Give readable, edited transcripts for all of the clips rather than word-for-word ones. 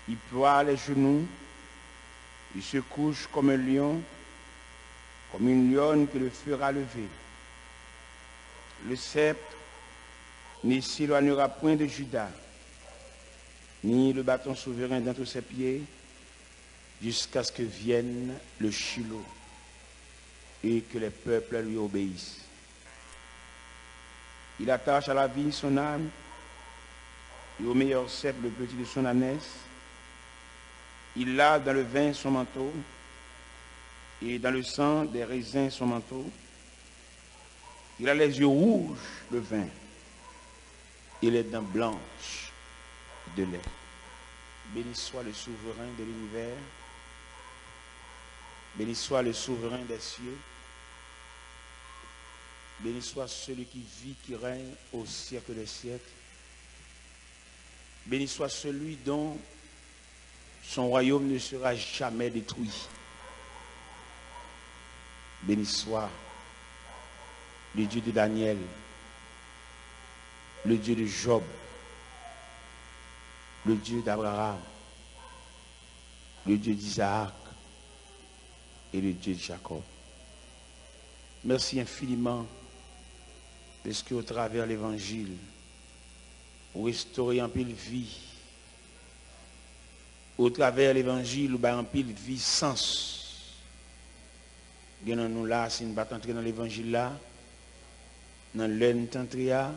Il ploie les genoux, il se couche comme un lion, comme une lionne que le fera lever. Le sceptre ne s'éloignera point de Juda, ni le bâton souverain d'entre ses pieds, jusqu'à ce que vienne le Shiloh et que les peuples lui obéissent. Il attache à la vie son âme et au meilleur cep le petit de son ânesse. Il lave dans le vin son manteau et dans le sang des raisins son manteau. Il a les yeux rouges de vin et les dents blanches de lait. Béni soit le souverain de l'univers. Béni soit le souverain des cieux. Béni soit celui qui vit, qui règne au siècle des siècles. Béni soit celui dont son royaume ne sera jamais détruit. Béni soit le Dieu de Daniel, le Dieu de Job, le Dieu d'Abraham, le Dieu d'Isaac et le Dieu de Jacob. Merci infiniment de ce qu'au travers de l'évangile, vous restaurez en pile vie. Au travers de l'évangile, vous en pile vie sens. Nous là, si nous ne pas entrer dans l'évangile là, dans l'ententria,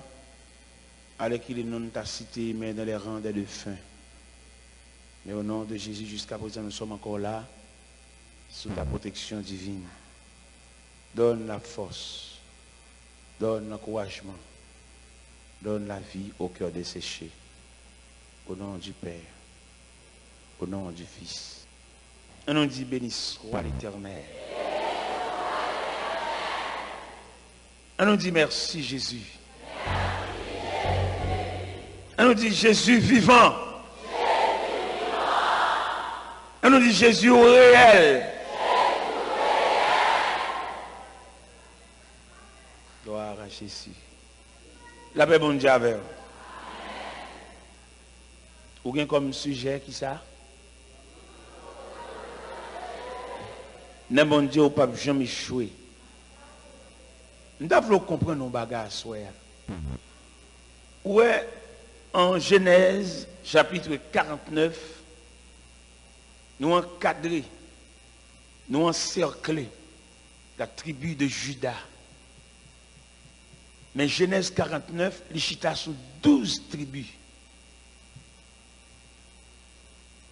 avec qui les noms t'a cité, mais dans les rangs des deux fins. Mais au nom de Jésus, jusqu'à présent, nous sommes encore là, sous la protection divine. Donne la force, donne l'encouragement, donne la vie au cœur desséché. Au nom du Père, au nom du Fils. On nous dit béni soit l'Éternel. On nous dit merci Jésus. On nous dit Jésus vivant. On nous dit Jésus au réel. Gloire à Jésus. La paix bon Dieu avec vous. Ou bien comme sujet qui ça? Ne bon Dieu ou pas jamais échoué. Nous devons comprendre nos bagages. Ouais, en Genèse, chapitre 49, nous encadrons, nous encerclons la tribu de Juda. Mais Genèse 49, les chita sous 12 tribus.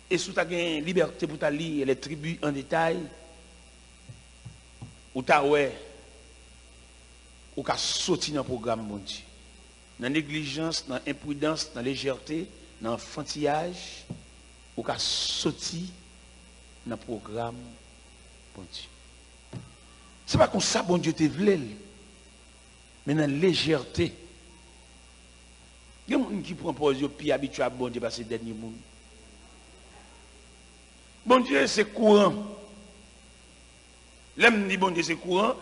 Et si tu as une liberté pour lire les tribus en détail, ou tu as ou qu'à sortir dans le programme, mon Dieu. Dans la négligence, dans l'imprudence, dans la légèreté, dans l'enfantillage, ou qu'à sortir dans le programme, mon Dieu. Ce n'est pas comme ça, bon Dieu, te voulait, mais dans la légèreté. Il y a des gens qui prennent pour eux, puis habitués à bon Dieu, parce que c'est le dernier monde. Bon Dieu, c'est courant. L'homme dit bon Dieu, c'est courant.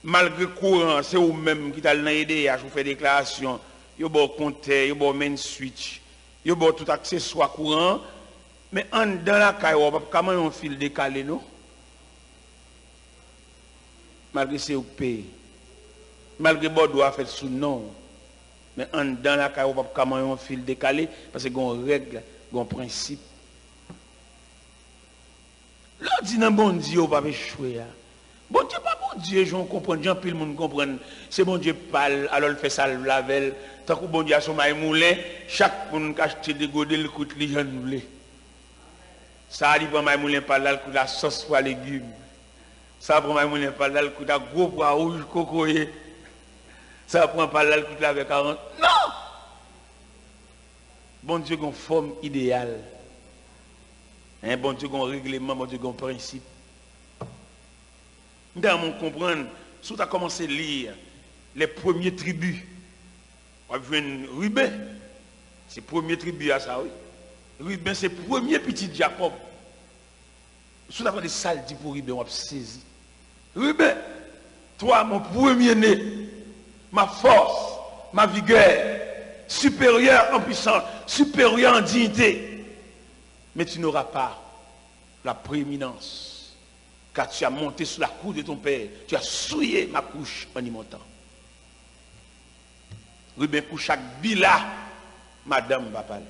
Malgré courant, c'est vous-même qui t'allez aider à faire des déclarations. Vous avez compteur, vous avez main switch, vous avez tout accessoire courant. Mais dans la caille, comment on file décalé, non? Malgré c'est vous payez. Malgré que vous doit faire sous non. Mais dans la caille, comment on file décalé? Parce qu'il y a une règle, il y a un principe. Là, dit non, bon Dieu, vous ne pouvez pas échouer. Bon Dieu, pas bon Dieu, je comprends, gens, puis le monde comprend. C'est bon Dieu parle, alors il fait ça, la veille. Tant que bon Dieu a son maille moulin, chaque monde qui achète des godets, le coûte les gens moulés. Ça arrive à maille moulin par là, le coûte la sauce pour les légumes. Ça prend maille moulin par là, le coûte la gros pois rouge, cocoyer. Ça prend par là, le coûte la avec 40. Non! Bon Dieu, a une forme idéale. Un bon Dieu, a un règlement, bon Dieu, a un principe. Nous devons comprendre, si tu as commencé à lire les premières tribus, on va voir Ruben, c'est le premier tribu à ça, oui. Ruben, c'est le premier petit Jacob. Si tu as des salles pour Ruben, on va saisir. Ruben, toi, mon premier-né, ma force, ma vigueur, supérieure en puissance, supérieure en dignité. Mais tu n'auras pas la prééminence, car tu as monté sur la cour de ton père, tu as souillé ma couche en y montant. Ruben pour chaque bila, madame va parler.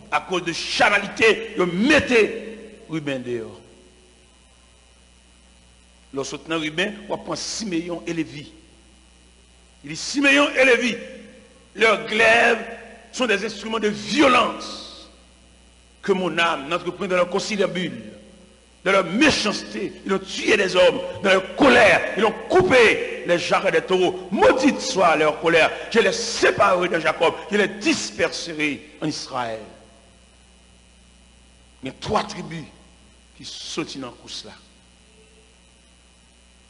À cause de charnalité, vous mettez Ruben dehors. Lorsque vous Ruben, on prend Siméon et Lévi. Il dit Siméon et Lévi, leurs glaives sont des instruments de violence que mon âme n'entreprend dans leur conciliabule, dans leur méchanceté. Ils ont tué des hommes, dans leur colère, ils ont coupé les jarrets des taureaux. Maudite soit leur colère. Je les séparerai de Jacob, je les disperserai en Israël. Il y a 3 tribus qui sautent dans la course là.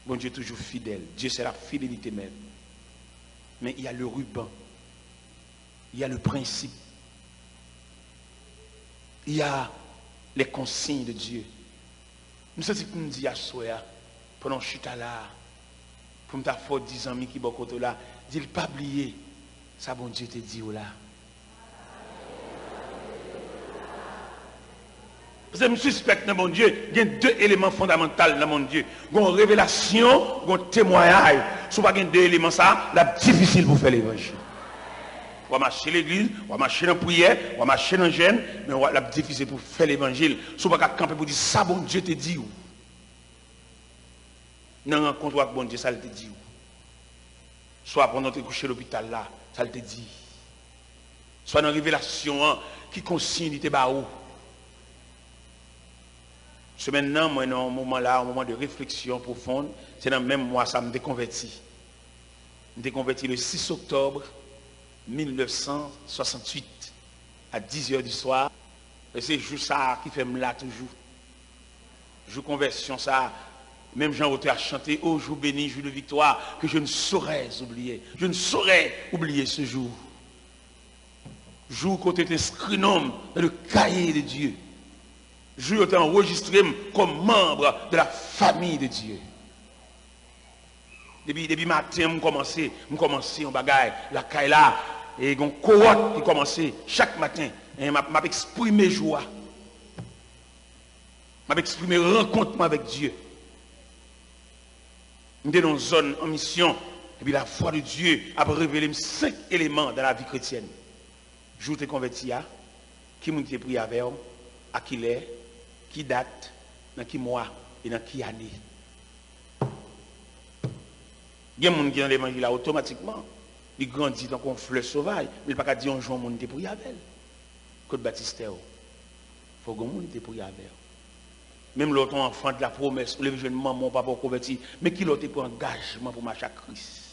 Bon Dieu est toujours fidèle. Dieu c'est la fidélité même. Mais il y a le ruban. Il y a le principe. Il y a les consignes de Dieu. Nous sommes pour nous dire à soi, pendant que je suis là, pour me faire 10 amis qui sont côté là, dis pas oublier, ça bon Dieu te dit là. Parce que je suspecte dans mon Dieu, il y a 2 éléments fondamentaux dans mon Dieu. Il y a une révélation, il y a un témoignage. Si vous n'avez pas 2 éléments, c'est difficile pour faire l'évangile. On va marcher l'église, on va marcher dans la prière, on va marcher dans le jeûne, mais c'est difficile pour faire l'évangile. Si vous n'avez pas camper pour dire ça, bon Dieu te dit où. Dans la rencontre avec bon Dieu, ça te dit où. Soit pendant que tu es couché à l'hôpital là, ça te dit. Soit dans la révélation qui consigne de où. C'est maintenant, moi, dans un moment là, un moment de réflexion profonde, c'est dans le même mois, ça me déconvertit. Je me déconvertis le 6 octobre 1968, à 10h du soir. Et c'est juste ça qui fait me là toujours. Je conversion ça. Même Jean-Auteur a chanté, ô jour béni, jour de victoire, que je ne saurais oublier. Je ne saurais oublier ce jour. Jour quand tu es inscrit dans le cahier de Dieu. Jour où tu es enregistré comme membre de la famille de Dieu. Depuis matin, je commençais en bagaille, la caille là, et il y a une cohorte qui commençait chaque matin. Et m'a exprimé joie. M'a exprimé rencontre avec Dieu. Nous sommes dans une zone en mission. Et puis la foi de Dieu a révélé 5 éléments dans la vie chrétienne. Je t'ai converti à, qui m'a prié avec, à qui l'est, qui date, dans qui mois et dans qui année. Il y a des gens qui dans l'évangile automatiquement. Il grandit dans un fleur sauvage. Mais il ne peut pas dire un jour, on est prié avec. Côte Baptiste, il faut que on est prié avec. Même l'autre enfant de la promesse, le jeune maman, papa converti, mais qui l'autre pour engagement pour marcher à Christ.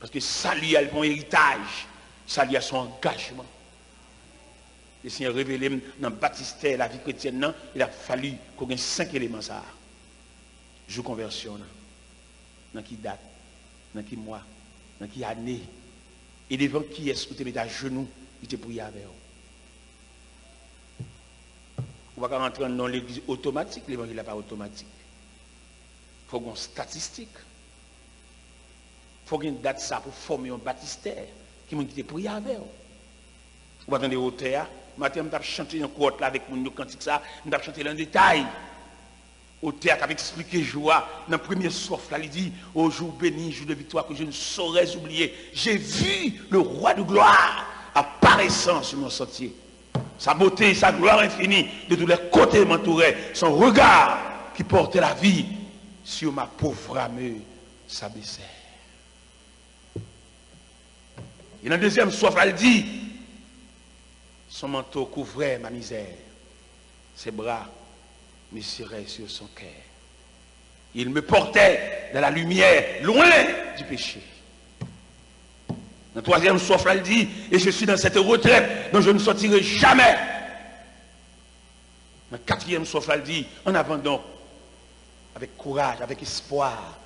Parce que ça lui a un héritage, ça lui a son engagement. Le Seigneur révélé dans le baptistère, la vie chrétienne, il a fallu qu'on ait 5 éléments ça. Je conversion, dans qui date, dans qui mois, dans qui année, et devant qui est-ce que tu mets à genoux, il te prie avec eux. On va pas rentrer dans l'église automatique, l'évangile n'est pas automatique. Il faut une statistique. Il faut une date ça pour former un baptistère qui m'a dit prier avec eux. Vous attendez au théâtre, matin, je vais chanter un quote là avec mon cantique ça, je vais chanter en détail. Au théâtre, avec expliqué joie, dans le premier souffle, là, il dit, au jour béni, jour de victoire, que je ne saurais oublier. J'ai vu le roi de gloire apparaissant sur mon sentier. Sa beauté, sa gloire infinie, de tous les côtés m'entouraient. Son regard qui portait la vie sur ma pauvre âme s'abaissait. Et dans le deuxième souffle, elle dit, son manteau couvrait ma misère. Ses bras me serraient sur son cœur. Il me portait dans la lumière, loin du péché. Dans le troisième souffle, elle dit, et je suis dans cette retraite dont je ne sortirai jamais. Dans le quatrième souffle, elle dit, en avant donc, avec courage, avec espoir,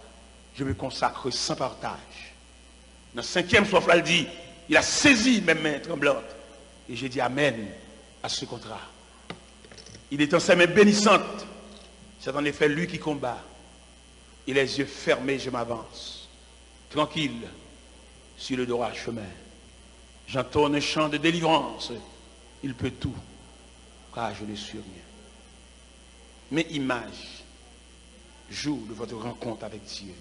je me consacre sans partage. Dans le cinquième souffle, elle dit, il a saisi mes mains tremblantes. Et j'ai dit amen à ce contrat. Il est en ses mains bénissantes. C'est en effet lui qui combat. Et les yeux fermés, je m'avance. Tranquille, sur le droit chemin. J'entonne un chant de délivrance. Il peut tout rageler sur mieux. Mais image, jour de votre rencontre avec Dieu.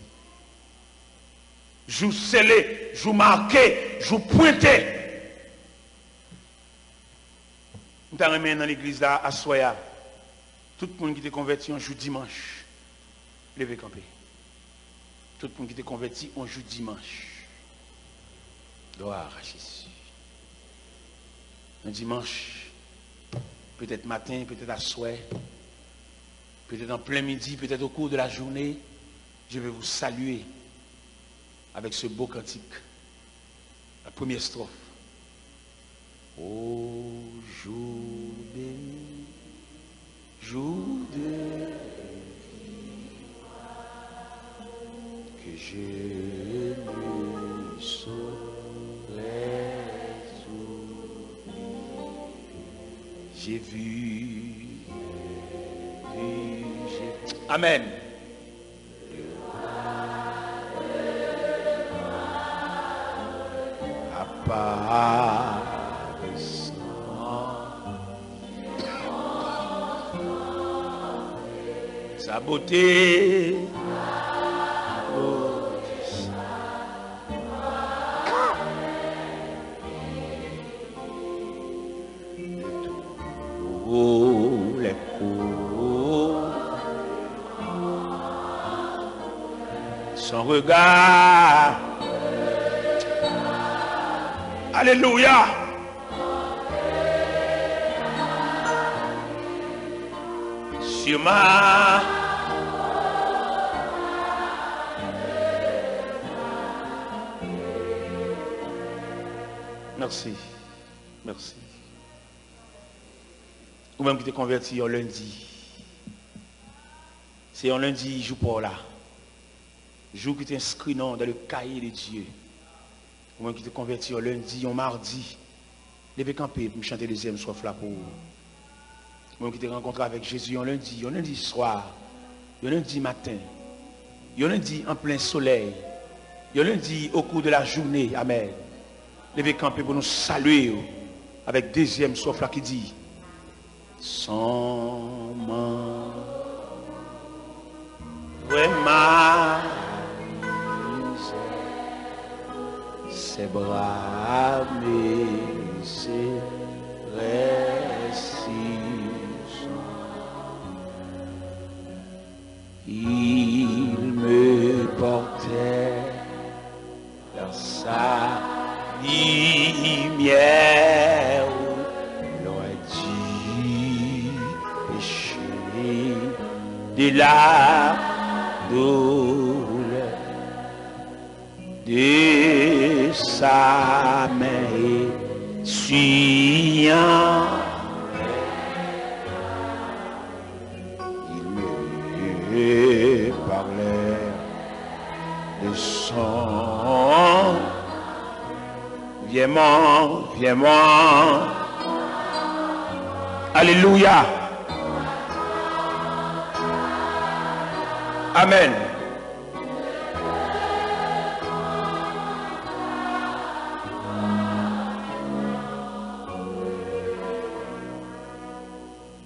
Jour scellé, jour marqué, jour pointé. Nous avons remis dans l'église là, à Soya. Tout le monde qui était converti un jour dimanche, levez camper. Tout le monde qui était converti un jour dimanche. Gloire à Jésus. Un dimanche, peut-être matin, peut-être à soir, peut-être en plein midi, peut-être au cours de la journée, je vais vous saluer avec ce beau cantique. La première strophe. Ô jour béni, jour de vie, que je me saurais oublier. J'ai vu, Amen. Sa beauté, les coups, son regard, alléluia. Sur ma merci, merci. Ou même qui t'es converti en lundi. C'est un lundi, jour pour là. Jour qui t'inscrit dans le cahier de Dieu. Ou même qui t'es converti en lundi, en mardi. Levez camper pour me chanter deuxième soif là pour vous. Ou même qui t'es rencontré avec Jésus en lundi soir, un lundi matin, un lundi en plein soleil, un lundi au cours de la journée. Amen. Levez camper pour nous saluer avec deuxième soif là qui dit sans main vraiment ses bras mais ses récits il me portait dans sa lumière, loin du péché, de la douleur, de sa main essuyant. Il me parlait de son viens-moi. Alléluia. Amen.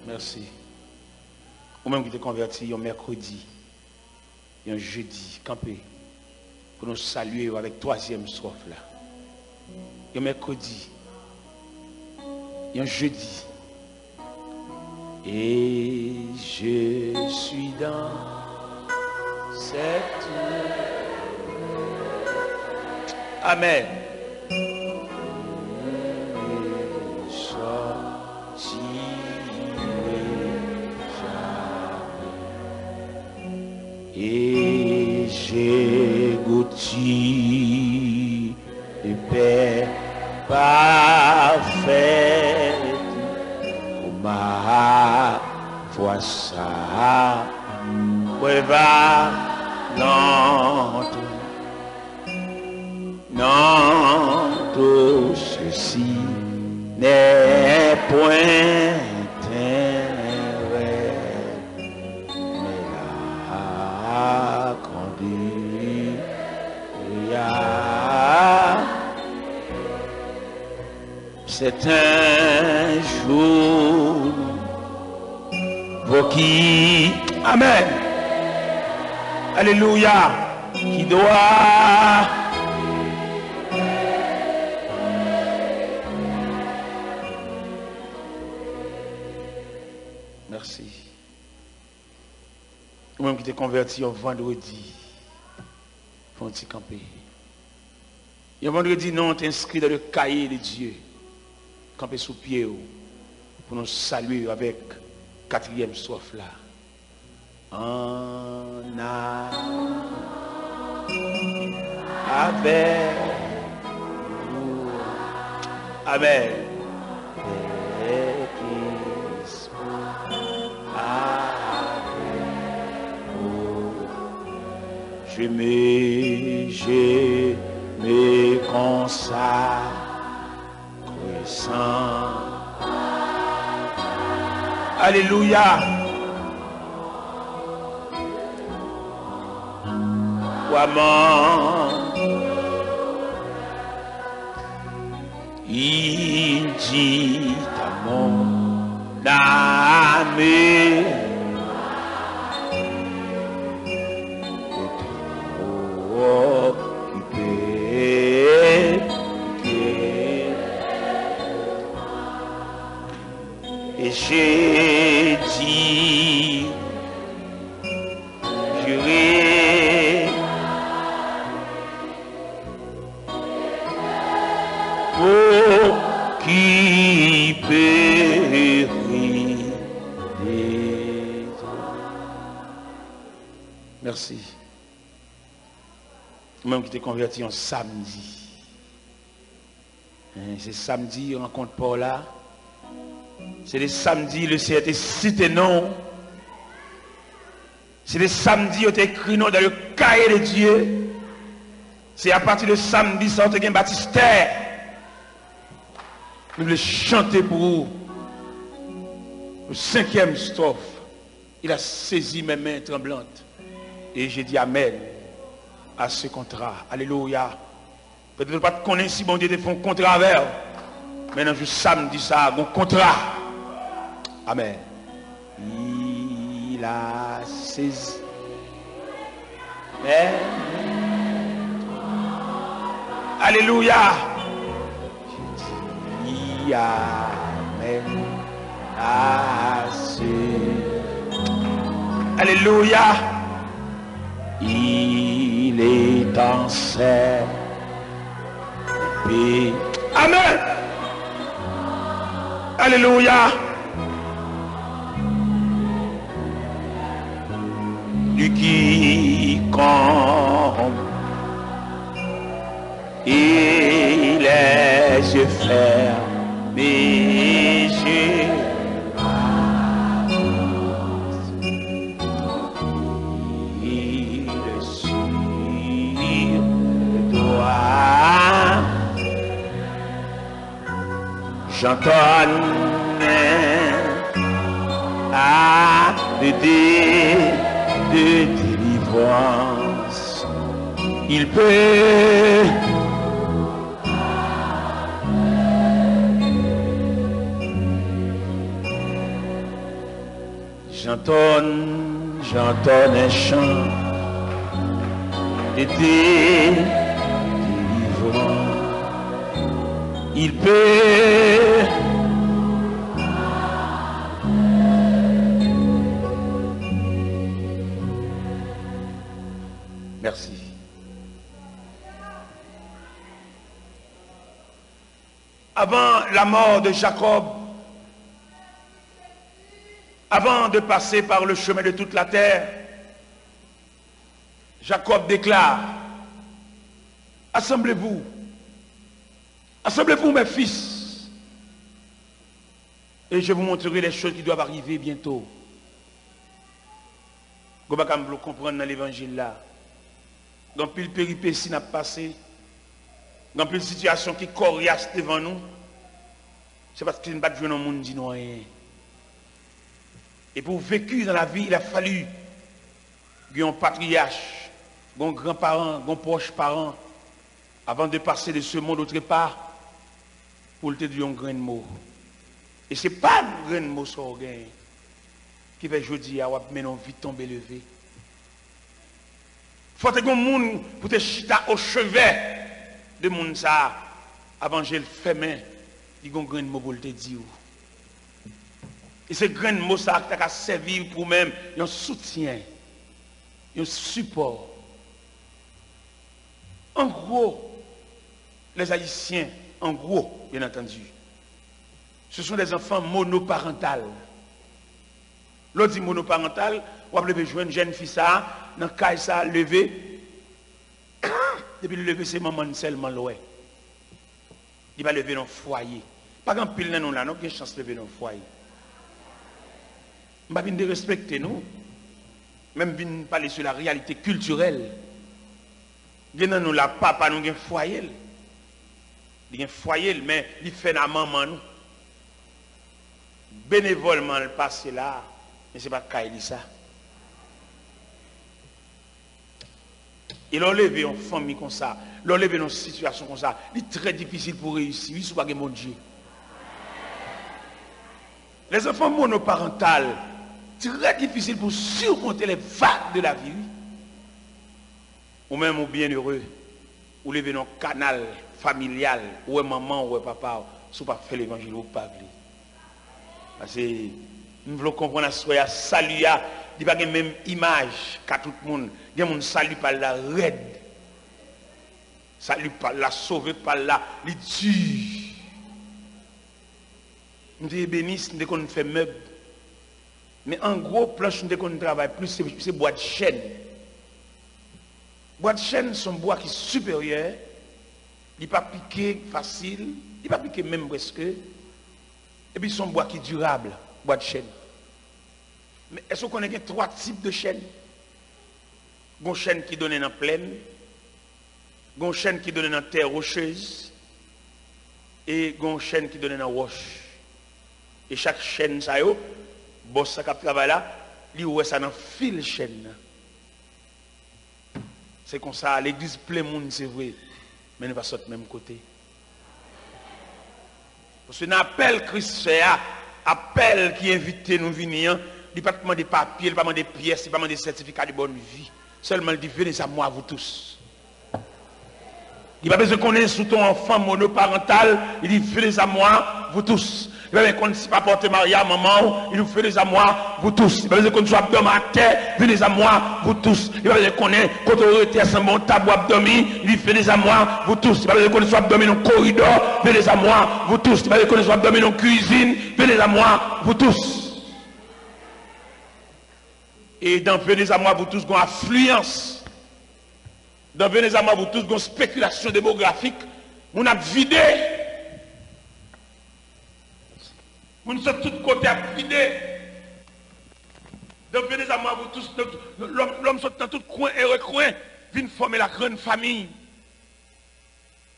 Merci. Ou même qui t'es converti un mercredi, un jeudi, campé, pour nous saluer avec troisième strophe là. Un mercredi, un jeudi, et je suis dans cette Amen. Et j'ai goûté de paix parfaite, ma voix ça va non, tout ceci n'est point vrai, mais la conduite. C'est un jour qui, amen, alléluia, qui doit, merci. Moi qui t'ai converti au vendredi, pour t'y camper. Et au vendredi, non, t'es inscrit dans le cahier de Dieu, camper sous pied, pour nous saluer avec quatrième strophe là. En a avec nous. Amen. Je me consacre sans. Alléluia. Comment il dit à mon âme et j'ai dit juré pour qui périt des hommes. Merci. Même qui t'es converti en samedi. C'est samedi, rencontre Paul là. C'est les samedis, le Seigneur t'a cité non. C'est les samedis où tu écrit non dans le cahier de Dieu. C'est à partir de samedi, ça tu as un baptistère. Nous voulons chanter pour vous. Le 5e strophe. Il a saisi mes mains tremblantes. Et j'ai dit Amen à ce contrat. Alléluia. Peut-être pas te connaître si bon Dieu te fait un contrat avec. Maintenant, je samedi, ça a un contrat. Amen. Il a saisi. Amen. Alléluia. Je dis Amen à ce. Alléluia. Il est en serre. Amen. Alléluia. Du quiconque et les yeux fermés, il sur doigt j'entends à de délivrance. Il peut j'entends un chant de délivrance. Il peut merci. Avant la mort de Jacob, avant de passer par le chemin de toute la terre, Jacob déclare, assemblez-vous, assemblez-vous mes fils, et je vous montrerai les choses qui doivent arriver bientôt. Vous pouvez comprendre dans l'évangile là. Dans plus de péripéties n'a passé, dans plus de situations qui coriaces devant nous, c'est parce que nous ne pouvons pas jouer dans le monde dit non. Et pour vécu dans la vie, il a fallu un patriarche, un grand-parent, un proche parent, avant de passer de ce monde autre part, pour te dire un grand mot. Et ce n'est pas un grand mot sur gain. qui fait jeudi à mais non vite tomber levé. Faut que un monde pour te chita au chevet de monde ça avant j'ai le fait main, il y a un grand mot pour te dire. Et ce grand mot ça qui a servi pour même un soutien, un support. En gros, les Haïtiens, en gros, bien entendu, ce sont des enfants monoparentaux. L'autre dit monoparental, on va jouer une jeune fille ça, dans le cas ça, levé. Depuis le lever, c'est maman seulement loin. Il va lever dans le foyer. Pas grand pile non là, non, il y a une chance de lever dans le foyer. Je ne vais pas respecter nous. Même venir parler sur la réalité culturelle. Il y a nous la papa, nous avons un foyer. Il y a un foyer, mais il fait la maman nous. Bénévolement, le passé là. Mais ce n'est pas Kaili ça. Et l'enlever une famille comme ça, l'enlever dans une situation comme ça, c'est très difficile pour réussir. Il ne faut pas que mon Dieu. Les enfants monoparentaux, très difficile pour surmonter les vagues de la vie. Ou même au bienheureux, ou lever dans un canal familial, ou maman, ou papa, si pas faire l'évangile ou pas. Parce que nous voulons comprendre à salut, il n'y a pas la même image qu'à tout le monde. Il y a des gens qui saluent par la raide. Salut par la sauvé par la les dur. Nous sommes bénis, nous devons faire meubles. Mais en gros, plus nous devons travailler, plus c'est bois de chêne. Bois de chêne sont bois qui sont supérieurs. Il ne pas piqué facile, il ne pas piqué même presque. Et puis, son bois qui est durable, bois de chêne. Mais est-ce qu'on connaît trois types de chêne? Une chêne qui donne dans la plaine, une chêne qui donne dans la terre rocheuse, et une chêne qui donne dans la roche. Et chaque chêne, ça y est, boss qui travaille là, il y a ça dans fil chêne. C'est comme ça, l'église plein monde, c'est vrai, mais ne va pas même côté. Parce que l'appel Christ fait, appel qui invite nous à venir, il ne pas demander papiers, il ne pas demander pièces, il ne pas demander certificat de bonne vie. Seulement, il dit, venez à moi, vous tous. Il n'a pas besoin de connaître sous ton enfant monoparental, il dit, venez à moi, vous tous. Il n'a pas besoin de si pas porter Maria, maman, il dit, venez à moi, vous tous. Il n'a pas besoin de connaître soit abdomen à terre, venez à moi, vous tous. Il n'a pas besoin de connaître quand on était à un bon tabou abdomen, il dit, venez à moi, vous tous. Il n'a pas besoin de connaître soit abdomen dans le corridor, venez à moi, vous tous. Il n'a pas besoin de connaître soit abdomen dans la cuisine, venez à moi, vous tous. Et dans venez à moi, vous tous, une affluence. Dans venez à moi, vous tous, une spéculation démographique. On a vidé. On sommes de tous côtés à vider. Dans venez à moi, vous tous, l'homme sont dans tout coin et recoin, vient former la grande famille.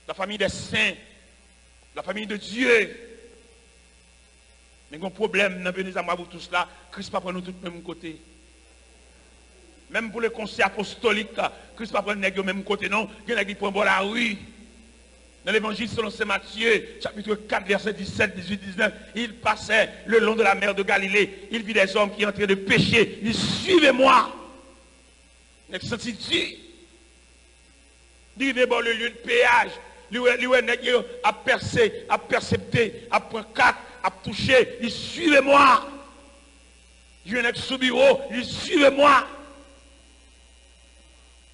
La famille des saints. La famille de Dieu. Mais il y a un problème dans venez à moi, vous tous là. Christ pas prendre nous tous même côté. Même pour le conseil apostolique, Christ ne va pas prendre le même côté, non. Il y a qui prennent la rue. Dans l'évangile selon Saint Matthieu, chapitre 4, verset 17, 18, 19, il passait le long de la mer de Galilée. Il vit des hommes qui entraient de pécher. Il dit, suivez-moi. Il senti Dieu. Il d'abord le lieu de péage. Il a percé, a percepté, a pris 4, a touché. Il dit, suivez-moi. Il vient sous bureau. Il dit, suivez-moi.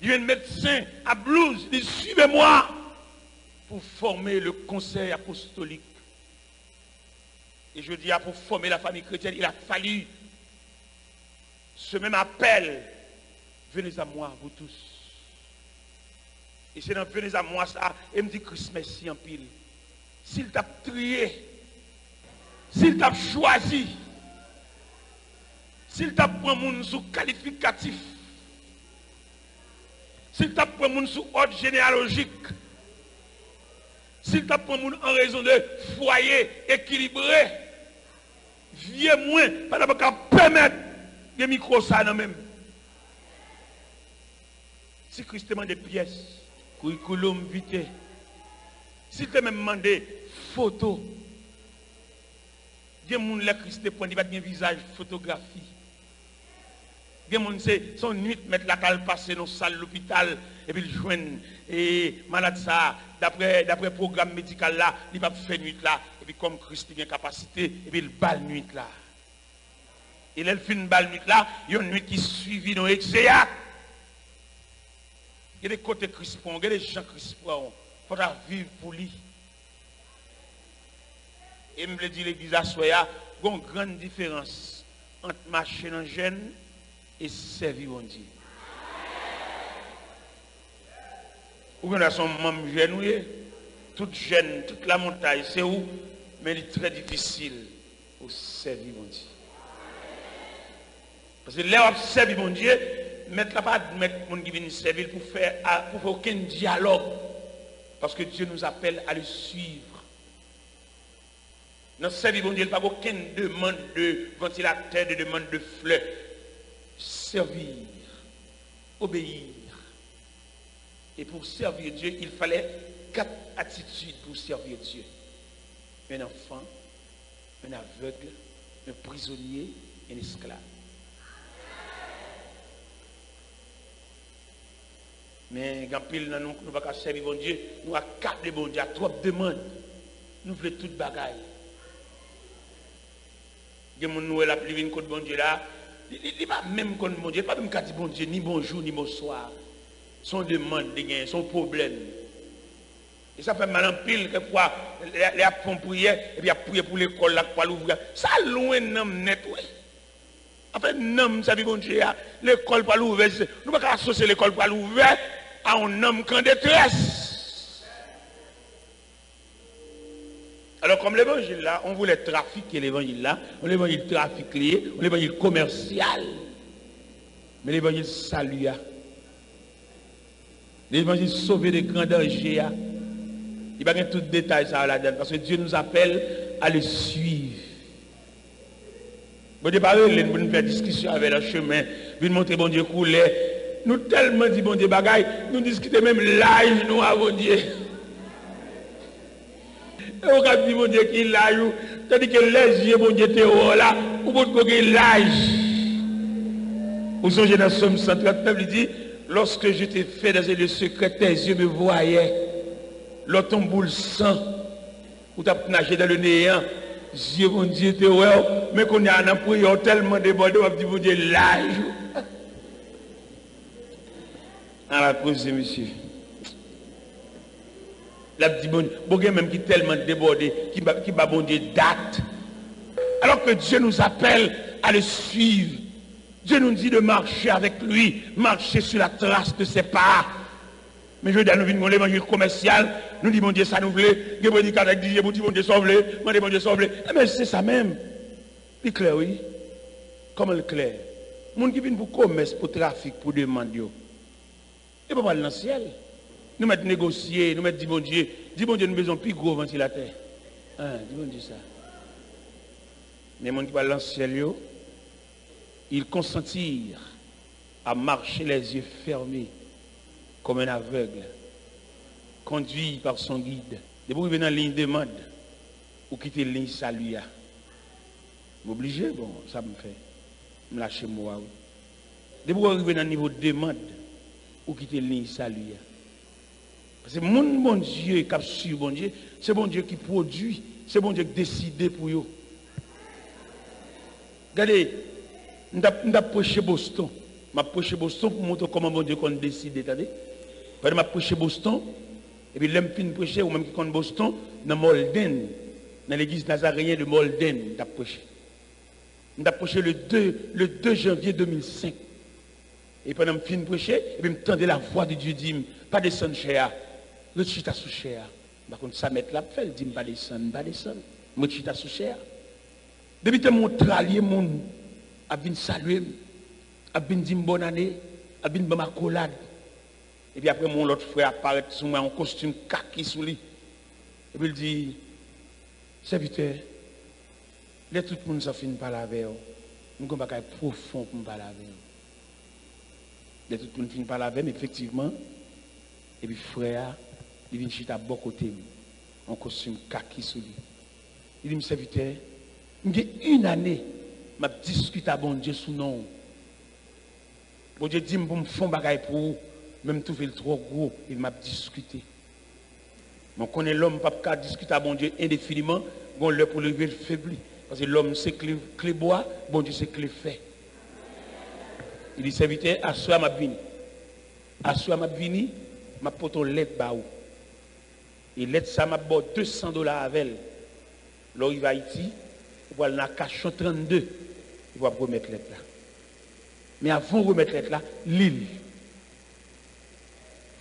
Il y a un médecin à blouse, il dit suivez-moi pour former le conseil apostolique. Et je dis, pour former la famille chrétienne, il a fallu ce même appel. Venez à moi, vous tous. Et c'est dans venez à moi ça, et me dit Christ merci en pile. S'il t'a trié, s'il t'a choisi, s'il t'a pris mon sous qualificatif, s'il t'a pris mon sous ordre généalogique, s'il t'a pris mon en raison de foyer équilibré, viens moins, pas d'abord qu'à permettre des micros ça non même. Si Christ te demande des pièces, curriculum vitae, s'il te même demandé photo, il y a des gens qui Christ te prend, il va te un visage photographie. Son nuit, mettre la cale passer dans la salle de l'hôpital, et puis il joignent, et malade ça, d'après le programme médical là, il va faire nuit là, et puis comme Christ a une capacité, et puis il bat nuit là. Et là, il fait une balle nuit là, il y a une nuit qui suivit dans l'exéat. Il y a des côtés crispants, il y a des gens crispants, il faudra vivre pour lui. Et je me dit l'église à Soya, il y a une grande différence entre marcher dans le jeûne et servir mon Dieu. Ou bien son membre jeune, toute jeune, toute la montagne, c'est où? Mais il est très difficile pour servir mon Dieu. Parce que là, on servir mon Dieu, mettre là pas mettre mon qui vient servir pour faire aucun dialogue. Parce que Dieu nous appelle à le suivre. Dans servir mon Dieu, il n'y a pas aucune demande de ventilateur, de demande de fleurs. Servir, obéir. Et pour servir Dieu, il fallait 4 attitudes pour servir Dieu. Un enfant, un aveugle, un prisonnier et un esclave. Mais quand pile nous ne pouvons pas servir bon Dieu, nous avons 4 de bon Dieu, 3 demandes. Nous voulons toute bagaille. Il y a des gens qui ont vu contre bon Dieu là. Il n'est pas même contre bon Dieu, il n'est pas même qu'à dire bon Dieu, ni bonjour, ni bonsoir. Son demande, son problème. Et ça fait mal en pile, quelquefois, les font prière, et puis ils prier pour l'école là, pour l'ouvrir. Ça loin non net, oui. En fait, non, ça dit bon Dieu, l'école pour l'ouvrir. Nous ne pouvons pas associer l'école pour l'ouvrir à un homme qui est en détresse. Alors, comme l'évangile là, on voulait trafiquer l'évangile là, on l'évangile trafiqué, on l'évangile commercial. Mais l'évangile salua. L'évangile sauvé des grands dangers. Il n'y a pas tout détail ça là-dedans, parce que Dieu nous appelle à le suivre. Bon Dieu, pas nous faire discussion avec le chemin, nous montrer bon Dieu couler. Nous tellement dit bon Dieu bagaille, nous discutons même l'âge nous à bon Dieu. Et on a dit bon Dieu qui l'âge, tandis que les yeux bon Dieu théo là, ou bon Dieu l'âge. Vous songez dans Somme 139, il dit, lorsque je t'ai fait dans le secret, tes yeux me voyaient. L'autre tombe boule sang, ou t'as nagé dans le néant. Dieu, mon Dieu, t'es ouais, mais qu'on a un prière tellement débordé, on va dire, mon Dieu, l'âge. À la cause, monsieur. La dit, bon Dieu, même qui est tellement débordé, qui va, bon Dieu, date. Alors que Dieu nous appelle à le suivre. Dieu nous dit de marcher avec lui, marcher sur la trace de ses pas. Mais je dis à nous venir l'évangile commercial, nous disons, mon Dieu, ça nous voulait, nous disons, mon Dieu, sauve-le, mon Dieu, sauve-le. Mais c'est ça même. C'est clair, oui. Comment le clair? Les gens qui viennent pour commerce, pour trafic, pour demander. Et pas dans le ciel. Nous mettons négocier, nous mettons, dis bon Dieu, nous besoin plus gros ventilateur. Dis bon Dieu ça. Mais les gens qui parlent dans le ciel, ils consentirent à marcher les yeux fermés comme un aveugle, conduit par son guide. Et pour venir dans la ligne de demande, ou quitter la ligne salut. M'obliger, bon, ça me fait. Me lâcher moi. Et pour arriver dans le niveau de demande, ou quitter la ligne salut. Parce que mon bon Dieu qui a su bon Dieu, c'est bon Dieu qui produit, c'est bon Dieu qui décide pour eux. Regardez, nous avons prêché Boston. Je prêché Boston pour montrer comment bon Dieu qu'on décide. Je prêché Boston, et puis l'homme fin prêcher, ou même qui compte Boston, dans Molden, dans l'église nazaréenne de Molden, je prêché. Je prêché le 2 janvier 2005. Et pendant que je finis de prêcher, et puis je tendais la voix de Dieu, dit, pas descendre cher, le chita sous cher. Par contre, ça met la fait, il dit, pas descendre, je chita sous cher. Depuis que mon tralier, mon a bien salué, a bien dit bonne année, a bien ma collade. Et puis après, mon autre frère apparaît sur moi en costume kaki sous lui. Et puis il dit, serviteur, là tout le monde s'en finit par la veille. Nous avons un bagage profond pour parler avec nous. Là tout le monde finit par la veille, mais effectivement, et puis frère, il vient chita à bon côté, en costume kaki sous lui. Il dit, mon serviteur, il y a une année, je discute à bon Dieu sous nom. Bon Dieu dit pour me faire bagaille pour vous, même tout fait trop gros, il m'a discuté. On connaît l'homme pas discuter à bon Dieu indéfiniment, bon le pour lever le faibli. Parce que l'homme c'est clé bois, bon Dieu c'est clé fait. Il dit serviteur, à soi m'a vini. À soi m'a vini, m'a poto lettre baou. Et lettre ça m'a bon $200 avec elle. Là il va Haïti, il va dans cachon 32, il va remettre lettre là. Mais avant de remettre lettre là, l'île.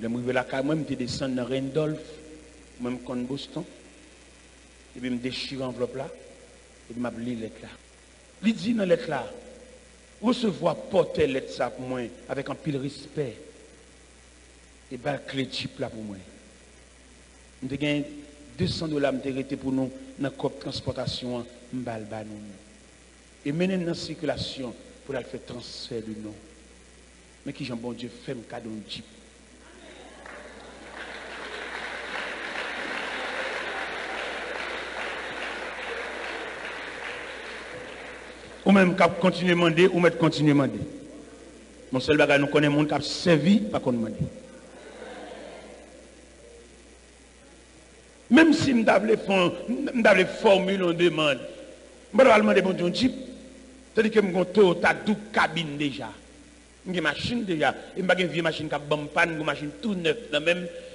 Le arrivé là quand même, je descends dans Randolph, même quand Boston. Et puis je déchire l'enveloppe là, et je m'appelle lettre là. Il dit dans lettre là, recevoir porter lettre ça pour moi avec un pile respect. Et bien clé type là pour moi. Je gagne $200 pour nous dans la COP transportation, et mener dans la circulation pour faire transfert de nous. Mais qui Jean bon Dieu fait un cadeau de jeep. Ou même cap continuer à demander, ou mettre continuer à demander. Mon seul bagage nous connaît monde qui a servi, pas qu'on demande. Même si je me formule on demande, je vais demander bon Dieu jeep. C'est-à-dire que je suis en 12 cabines déjà. J'ai une machine déjà. Et je n'ai pas une vieille machine qui a une panne, une machine tout neuve.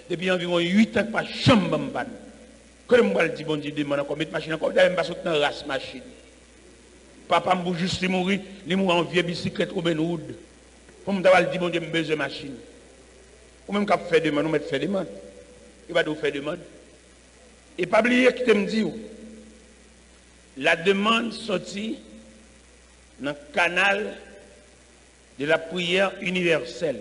Depuis environ 8 ans, pas chambre de panne. Quand je me dis, bon Dieu, demande encore, mettre machine encore, je ne vais pas sortir dans la race machine. Papa m'a juste mourir, il mourir en vieille bicyclette Robin Hood. Pour me dire, bon Dieu, j'ai besoin de machine. Ou même quand je fais demande, on me fait demande. Il va nous faire demande. Et pas oublier qui te me dit, la demande sortie dans le canal de la prière universelle.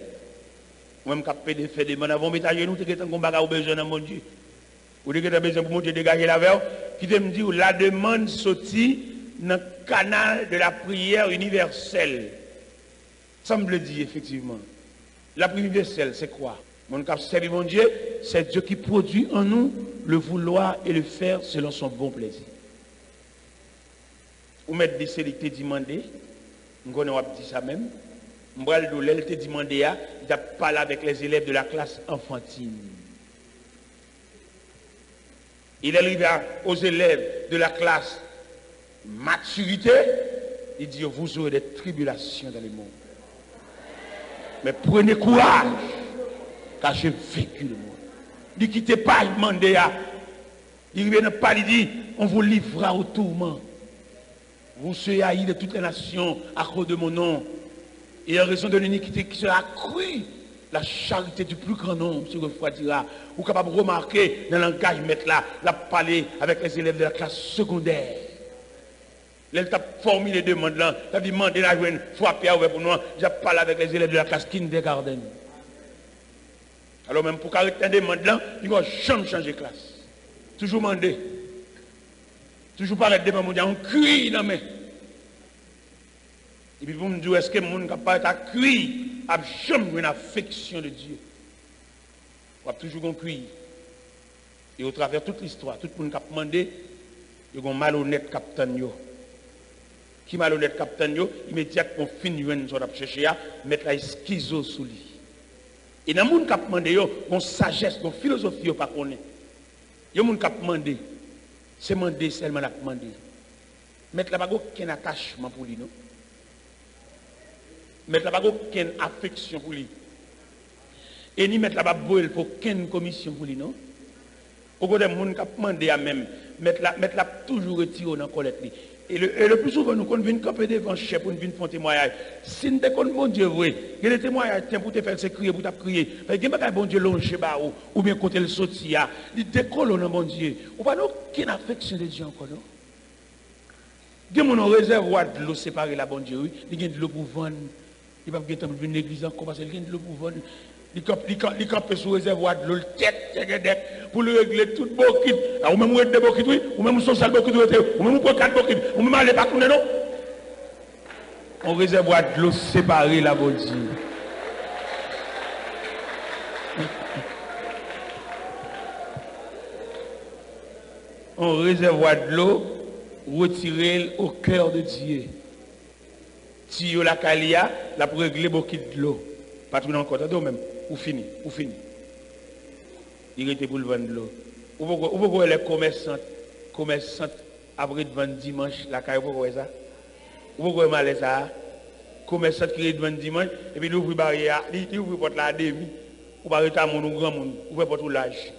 Même quand je fais demande avant de mettre nous, tu as besoin de mon Dieu. Ou tu as besoin de mon Dieu de dégager la verre. Qui te me dit, la demande sortie dans le canal de la prière universelle. Semble dire effectivement. La prière universelle, c'est quoi? Mon cap servir mon Dieu, c'est Dieu qui produit en nous le vouloir et le faire selon son bon plaisir. Ou mettre des célités demandées, on a dit ça même. M'bral de l'elle te demandé il a parlé avec les élèves de la classe enfantine. Il arrive aux élèves de la classe maturité, il dit vous aurez des tribulations dans le monde. Mais prenez courage, car j'ai vécu le monde. Ne quittez pas, il demande il ne pas, il dit on vous livrera au tourment. Vous serez haïs de toutes les nations à cause de mon nom. Et en raison de l'iniquité qui sera accrue, la charité du plus grand nombre se refroidira. Vous êtes capable de remarquer dans le langage mettre là, la parler avec les élèves de la classe secondaire. Elle t'a formulé des demandes là, t'as demandé la joie, frapper pour nous, j'ai parlé avec les élèves de la classe kindergarten. Alors même pour caractère des demandes là, il va jamais changer de classe. Toujours demander. Toujours parler de devant mon Dieu, on crie dans mes. Et puis vous me dites, est-ce que le monde n'a pas à crier, a jamais une affection de Dieu? On va toujours un cri. Et au travers toute l'histoire, tout le monde qui a demandé, il y a un malhonnête capitaine. Qui malhonnête capitaine, immédiatement fin une chose à chercher, mettre la schizo sous lui. Et dans le monde qui a demandé, il y a une sagesse, une philosophie, pas connaît. Il y a un monde qui a demandé, c'est demander seulement la demander. Mettre la bague aucun attachement pour lui, non? Mettre la bague aucune affection pour lui. Et ni mettre la bague pour aucune commission pour lui, non? Au côté des gens qui a demandé à même, mettre la toujours retiré dans la collecte. Et le plus souvent, nous venons camper devant chef pour nous faire témoignage. Si nous sommes bon Dieu, il y a des témoignages pour te faire crier, pour te crier. Il y a des bon Dieu longe ou bien côté le sotia. Il décolle dans bon Dieu. Ou pas aucune affection de Dieu encore, non? Il y a mon réservoir de l'eau séparé la bon Dieu. Il y a de l'eau pour vendre. Il n'y a pas de l'église encore parce qu'il y a de l'eau pour vendre. Il campe sous réservoir de l'eau, le tête, pour le régler tout bokit. Ou même des bokit, oui, ou même social bokit, ou même 4 bokit, ou même aller pas tourner, non? On réservoir de l'eau séparée, la bonne Dieu. On réservoir de l'eau retirée au cœur de Dieu. Si yo la calia, la pour régler beaucoup de l'eau. Pas tout encore, t'as même, ou fini. Il était pour le vendre l'eau. Ou pourquoi les commerçants après de vendre dimanche, la caille, pourquoi ça? Ou pourquoi mal ça? Commerçant qui vend dimanche, et puis il ouvre barrière, il ouvre porte la demi, ou pas rester à mon grand monde, ouvre porte l'âge.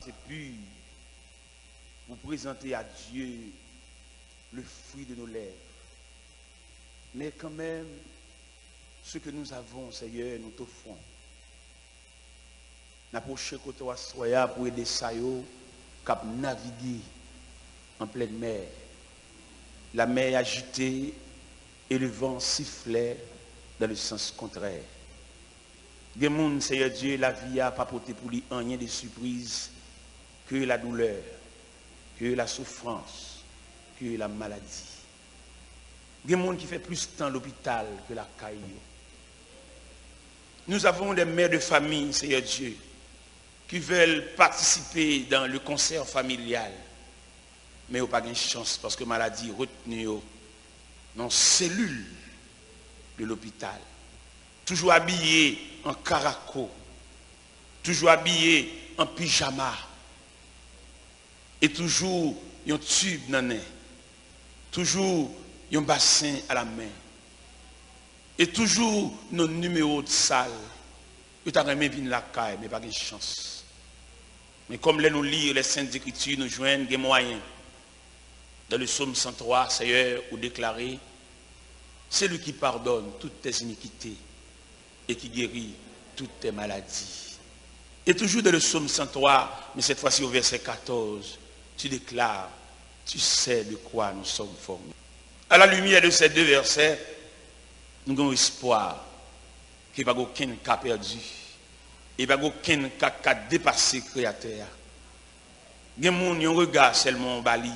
C'est pur. Vous présentez à Dieu le fruit de nos lèvres. Mais quand même, ce que nous avons, Seigneur, nous t'offrons. N'approcher côté Soya pour aider Sayo cap naviguer en pleine mer. La mer agitée et le vent sifflait dans le sens contraire. Des mondes, Seigneur Dieu, la vie a pas porté pour lui rien de surprise que la douleur, que la souffrance, que la maladie. Des mondes qui fait plus de temps à l'hôpital que la caille. Nous avons des mères de famille, Seigneur Dieu, qui veulent participer dans le concert familial. Mais ils n'ont pas de chance parce que maladie retenue dans les cellules de l'hôpital. Toujours habillé en caraco, toujours habillé en pyjama, et toujours un tube dans le nez, toujours un bassin à la main, et toujours nos numéros de salle. Ils ont même venir la caille, mais pas de chance. Mais comme nous lisons les Saintes Écritures, nous joignent des moyens. Dans le psaume 103, Seigneur, vous déclarez, c'est lui qui pardonne toutes tes iniquités et qui guérit toutes tes maladies. Et toujours dans le psaume 103, mais cette fois-ci au verset 14, tu déclares, tu sais de quoi nous sommes formés. À la lumière de ces deux versets, nous avons espoir qu'il n'y ait pas aucun cas perdu. Il n'y a pas aucun cas qui a dépassé le Créateur. Il y a des gens qui ont un regard seulement en Bali.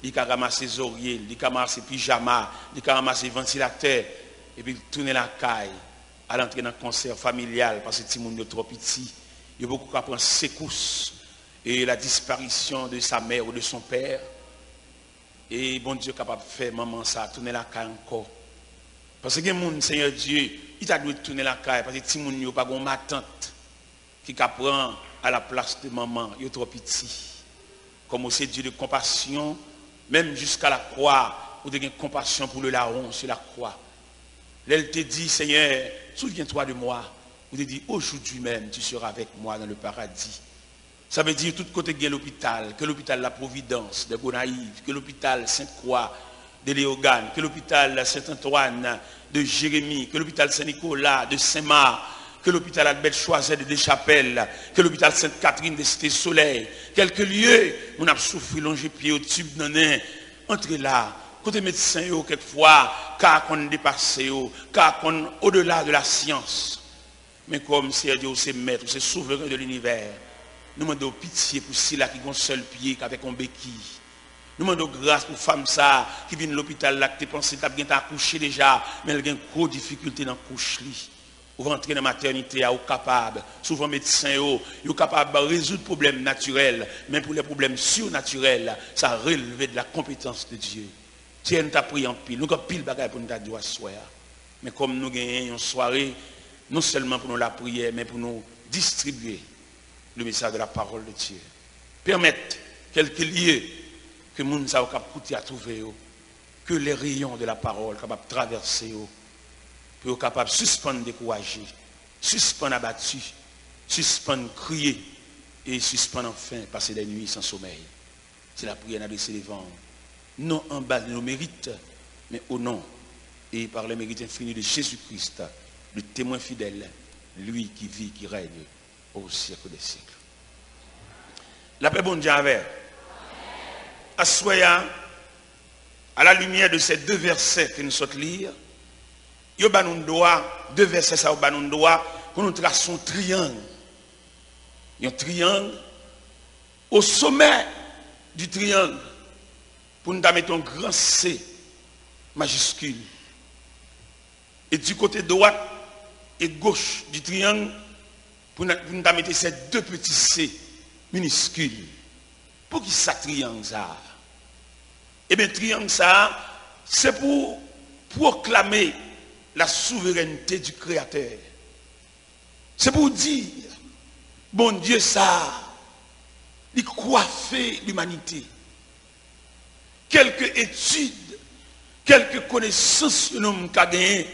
Il a ramassé les oreillers, il a ramassé les pyjamas, il a ramassé les ventilateurs, et puis il tourne la caille, à l'entrée dans le concert familial, parce que tout le monde est trop petit. Il y a beaucoup qui prendre secousses et la disparition de sa mère ou de son père. Et bon Dieu est capable de faire maman ça, tourner la caille encore. Parce que les gens, Seigneur Dieu, il a dû tourner la caille, parce que tout le monde n'a pas ma tante qui prend à la place de maman, il est trop petit. Comme aussi Dieu de compassion, même jusqu'à la croix, vous avez compassion pour le larron sur la croix. Elle te dit, Seigneur, souviens-toi de moi. Vous te dit, aujourd'hui même, tu seras avec moi dans le paradis. Ça veut dire, tout côté de l'hôpital, que l'hôpital La Providence de Gonaïve, que l'hôpital Sainte-Croix de Léogane, que l'hôpital Saint-Antoine de Jérémie, que l'hôpital Saint-Nicolas de Saint-Marc, que l'hôpital Albert Choiset de Deschapelles, que l'hôpital Sainte-Catherine de Cité-Soleil, quelques lieux, on a souffert longer pied au tube nanin, entrez là, côté médecin, quelquefois, car qu'on dépasse, car qu'on au-delà de la science. Mais comme c'est Dieu, c'est maître, c'est souverain de l'univers, nous demandons pitié pour ceux-là qui ont un seul pied avec un béquille. Nous demandons grâce pour femmes ça qui viennent à l'hôpital là, qui pensent que tu as accouché déjà, mais elles ont une grosse difficulté dans la couche. Ou rentrer dans la maternité, ou capable, souvent médecins, sont capables de résoudre les problèmes naturels, mais pour les problèmes surnaturels, ça relève de la compétence de Dieu. Dieu nous a pris en pile, nous avons pile de bagages pour nous dire à soir. Mais comme nous gagnons une soirée, non seulement pour nous la prière, mais pour nous distribuer le message de la parole de Dieu. Permettre quelques lieux que nous avons capables à trouver, que les rayons de la parole capables de traverser, pour être capable de suspendre décourager, suspendre abattu, suspendre crier et suspendre enfin passer des nuits sans sommeil. C'est la prière adressée devant, non en bas de nos mérites, mais au nom et par les mérites infinis de Jésus-Christ, le témoin fidèle, lui qui vit, qui règne au siècle des siècles. La paix bonne Dieu avec. Assoyant à la lumière de ces deux versets que nous sommes lire, il y a deux versets ça pour nous tracer un triangle. Il y a un triangle. Au sommet du triangle, pour nous mettre un grand C majuscule. Et du côté droit et gauche du triangle, pour nous mettre ces deux petits C minuscules. Pour qui ça triangle ça? Et bien, triangle ça, c'est pour proclamer la souveraineté du Créateur. C'est pour dire, bon Dieu, ça, il coiffe l'humanité. Quelques études, quelques connaissances que nous avons gagnées,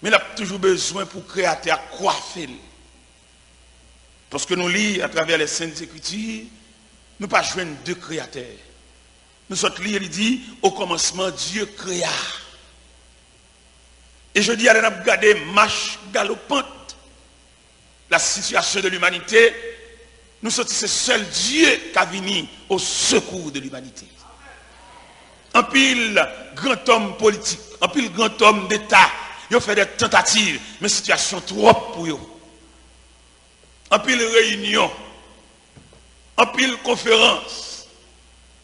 mais nous avons toujours besoin pour créer à coiffer. Parce que nous lisons à travers les Saintes Écritures, nous ne pas joindre deux créateurs. Nous sommes lire, il dit, au commencement, Dieu créa. Et je dis, allez nous regarder marche galopante, la situation de l'humanité. Nous sommes ce seul Dieu qui a venu au secours de l'humanité. Un pile grand homme politique, un pile grand homme d'État, ils ont fait des tentatives, mais situation trop pour eux. Un pile réunion, un pile conférence,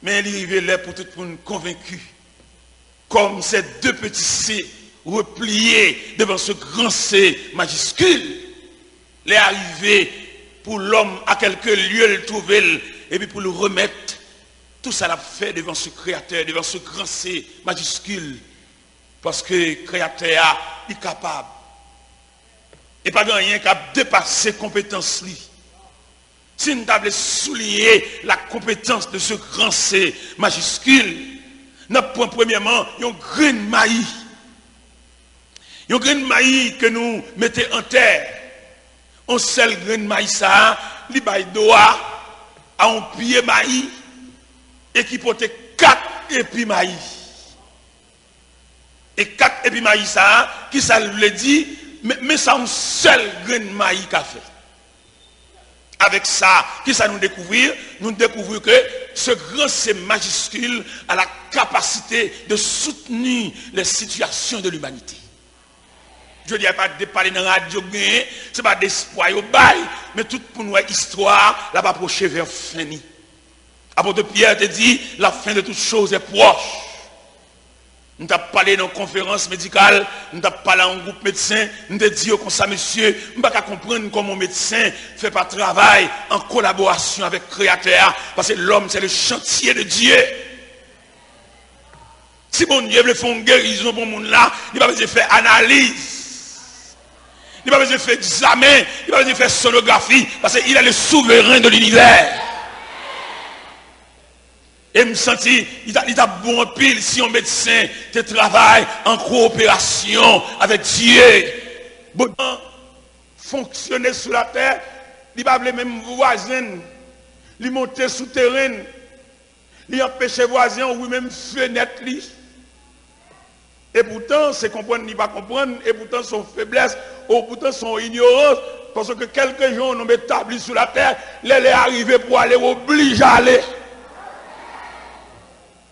mais il arrivait là pour tout le monde convaincu. Comme ces deux petits C repliés devant ce grand C majuscule, les arrivés pour l'homme à quelques lieux le trouver et puis pour le remettre. Tout ça l'a fait devant ce Créateur, devant ce grand C majuscule. Parce que le Créateur est capable. Et pas rien qui a dépassé compétences. Si nous avons souligné la compétence de ce grand C majuscule, nous prenons premièrement un grain de maïs. Un grain de maïs que nous mettons en terre. On seul grain de maïs, ça, il doit à un pied maïs. Et qui portait 4 épis maïs. Et 4 épis maïs, ça, qui ça le dit, mais ça un seul grain de maïs qu'a fait. Avec ça, qui ça nous découvrir? Nous découvrons que ce grand C majuscule a la capacité de soutenir les situations de l'humanité. Je ne dis pas de parler dans la radio, ce n'est pas d'espoir au bail, mais tout pour nous histoire, là-bas approcher vers fini. Apôtre Pierre te dit, la fin de toutes choses est proche. Nous avons parlé dans une conférence médicale, nous avons parlé en groupe médecin, nous avons dit comme ça, monsieur, nous ne pouvons pas comprendre comment un médecin ne fait pas travail en collaboration avec le Créateur, parce que l'homme, c'est le chantier de Dieu. Si bon Dieu veut faire une guérison pour le monde là, il va pas besoin de faire analyse. Il va pas besoin de faire examen, il va pas besoin de faire sonographie, parce qu'il est le souverain de l'univers. Et me sentis, il a bon pile si un médecin te travaille en coopération avec Dieu. Bon, fonctionner sur la terre, il va les mêmes voisins, il monter sous terrain, il empêche voisins ou même fenêtre. Et pourtant, c'est comprendre, il va comprendre, et pourtant son faiblesse, ou pourtant son ignorance, parce que quelques gens ont établi sur la terre, les arrivés pour aller obliger à aller.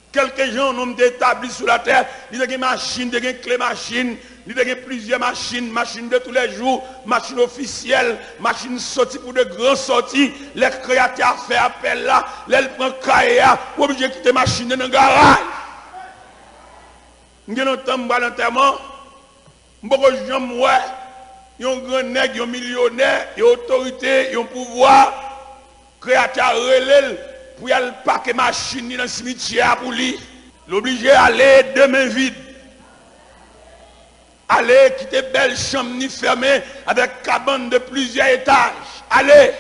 Quelques gens ont établi sur la terre, ils ont des machines, des clés machines, ils ont plusieurs machines, machines de tous les jours, machines officielles, machines sorties pour de grandes sorties. Les créateurs font appel là, les prennent cahier, pour obligé de quitter les machines dans le garage. Nous avons un l'enterrement, beaucoup de gens, ils ont un grand nègre, ils ont un millionnaire, ils ont autorité, ils ont pouvoir, créateur relève. Pour y aller paquer machine dans le cimetière pour lui, l'obliger à aller de main vide. Aller quitter belle chambre ni fermée avec cabane de plusieurs étages. Allez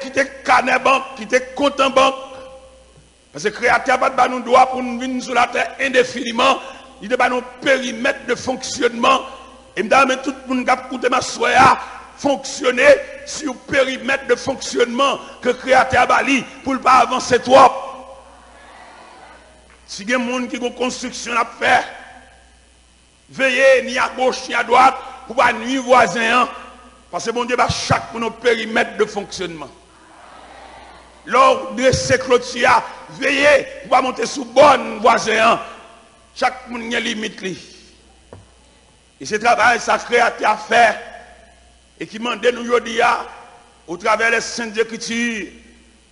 quitter carnet banque, quitter compte en banque. Parce que le Créateur n'a pas de droit pour nous venir sur la terre indéfiniment. Il n'a pas de périmètre de fonctionnement. Et me dit, tout le monde qui a écouté ma soeur, fonctionner sur le périmètre de fonctionnement que le Créateur a bali pour ne pas avancer trop. Si il y a des gens qui ont une construction à faire, veillez ni à gauche ni à droite pour ne pas nuire voisin. Parce que bon Dieu, chaque pour nos périmètres de fonctionnement. Lors de ces clôtures, veillez pour ne pas monter sous bonne voisin. Chaque monde a une limite. Et ce travail, ça Créateur à faire. Et qui m'a nous aujourd'hui, au travers des Saintes Écritures,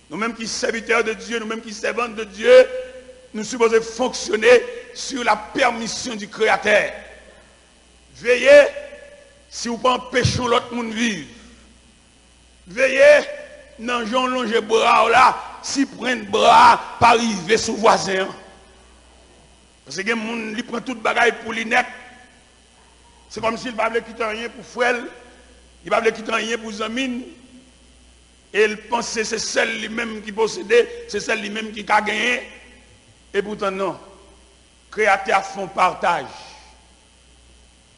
nous-mêmes qui sommes serviteurs de Dieu, nous-mêmes qui sommes servants de Dieu, nous supposons fonctionner sur la permission du Créateur. Veillez si vous ne empêchez l'autre monde de vivre. Veillez, dans Jean longe bras là, si prendre bras, pas arriver sous voisin. Parce que les gens qui prennent tout bagaille pour les net. C'est comme s'il ne voulait pas quitter rien pour frère, il ne voulait pas quitter rien pour Zamine. Et il pensait que c'est celle lui-même qui possédait, c'est celle lui-même qui a gagné. Et pourtant non. Créateur font partage.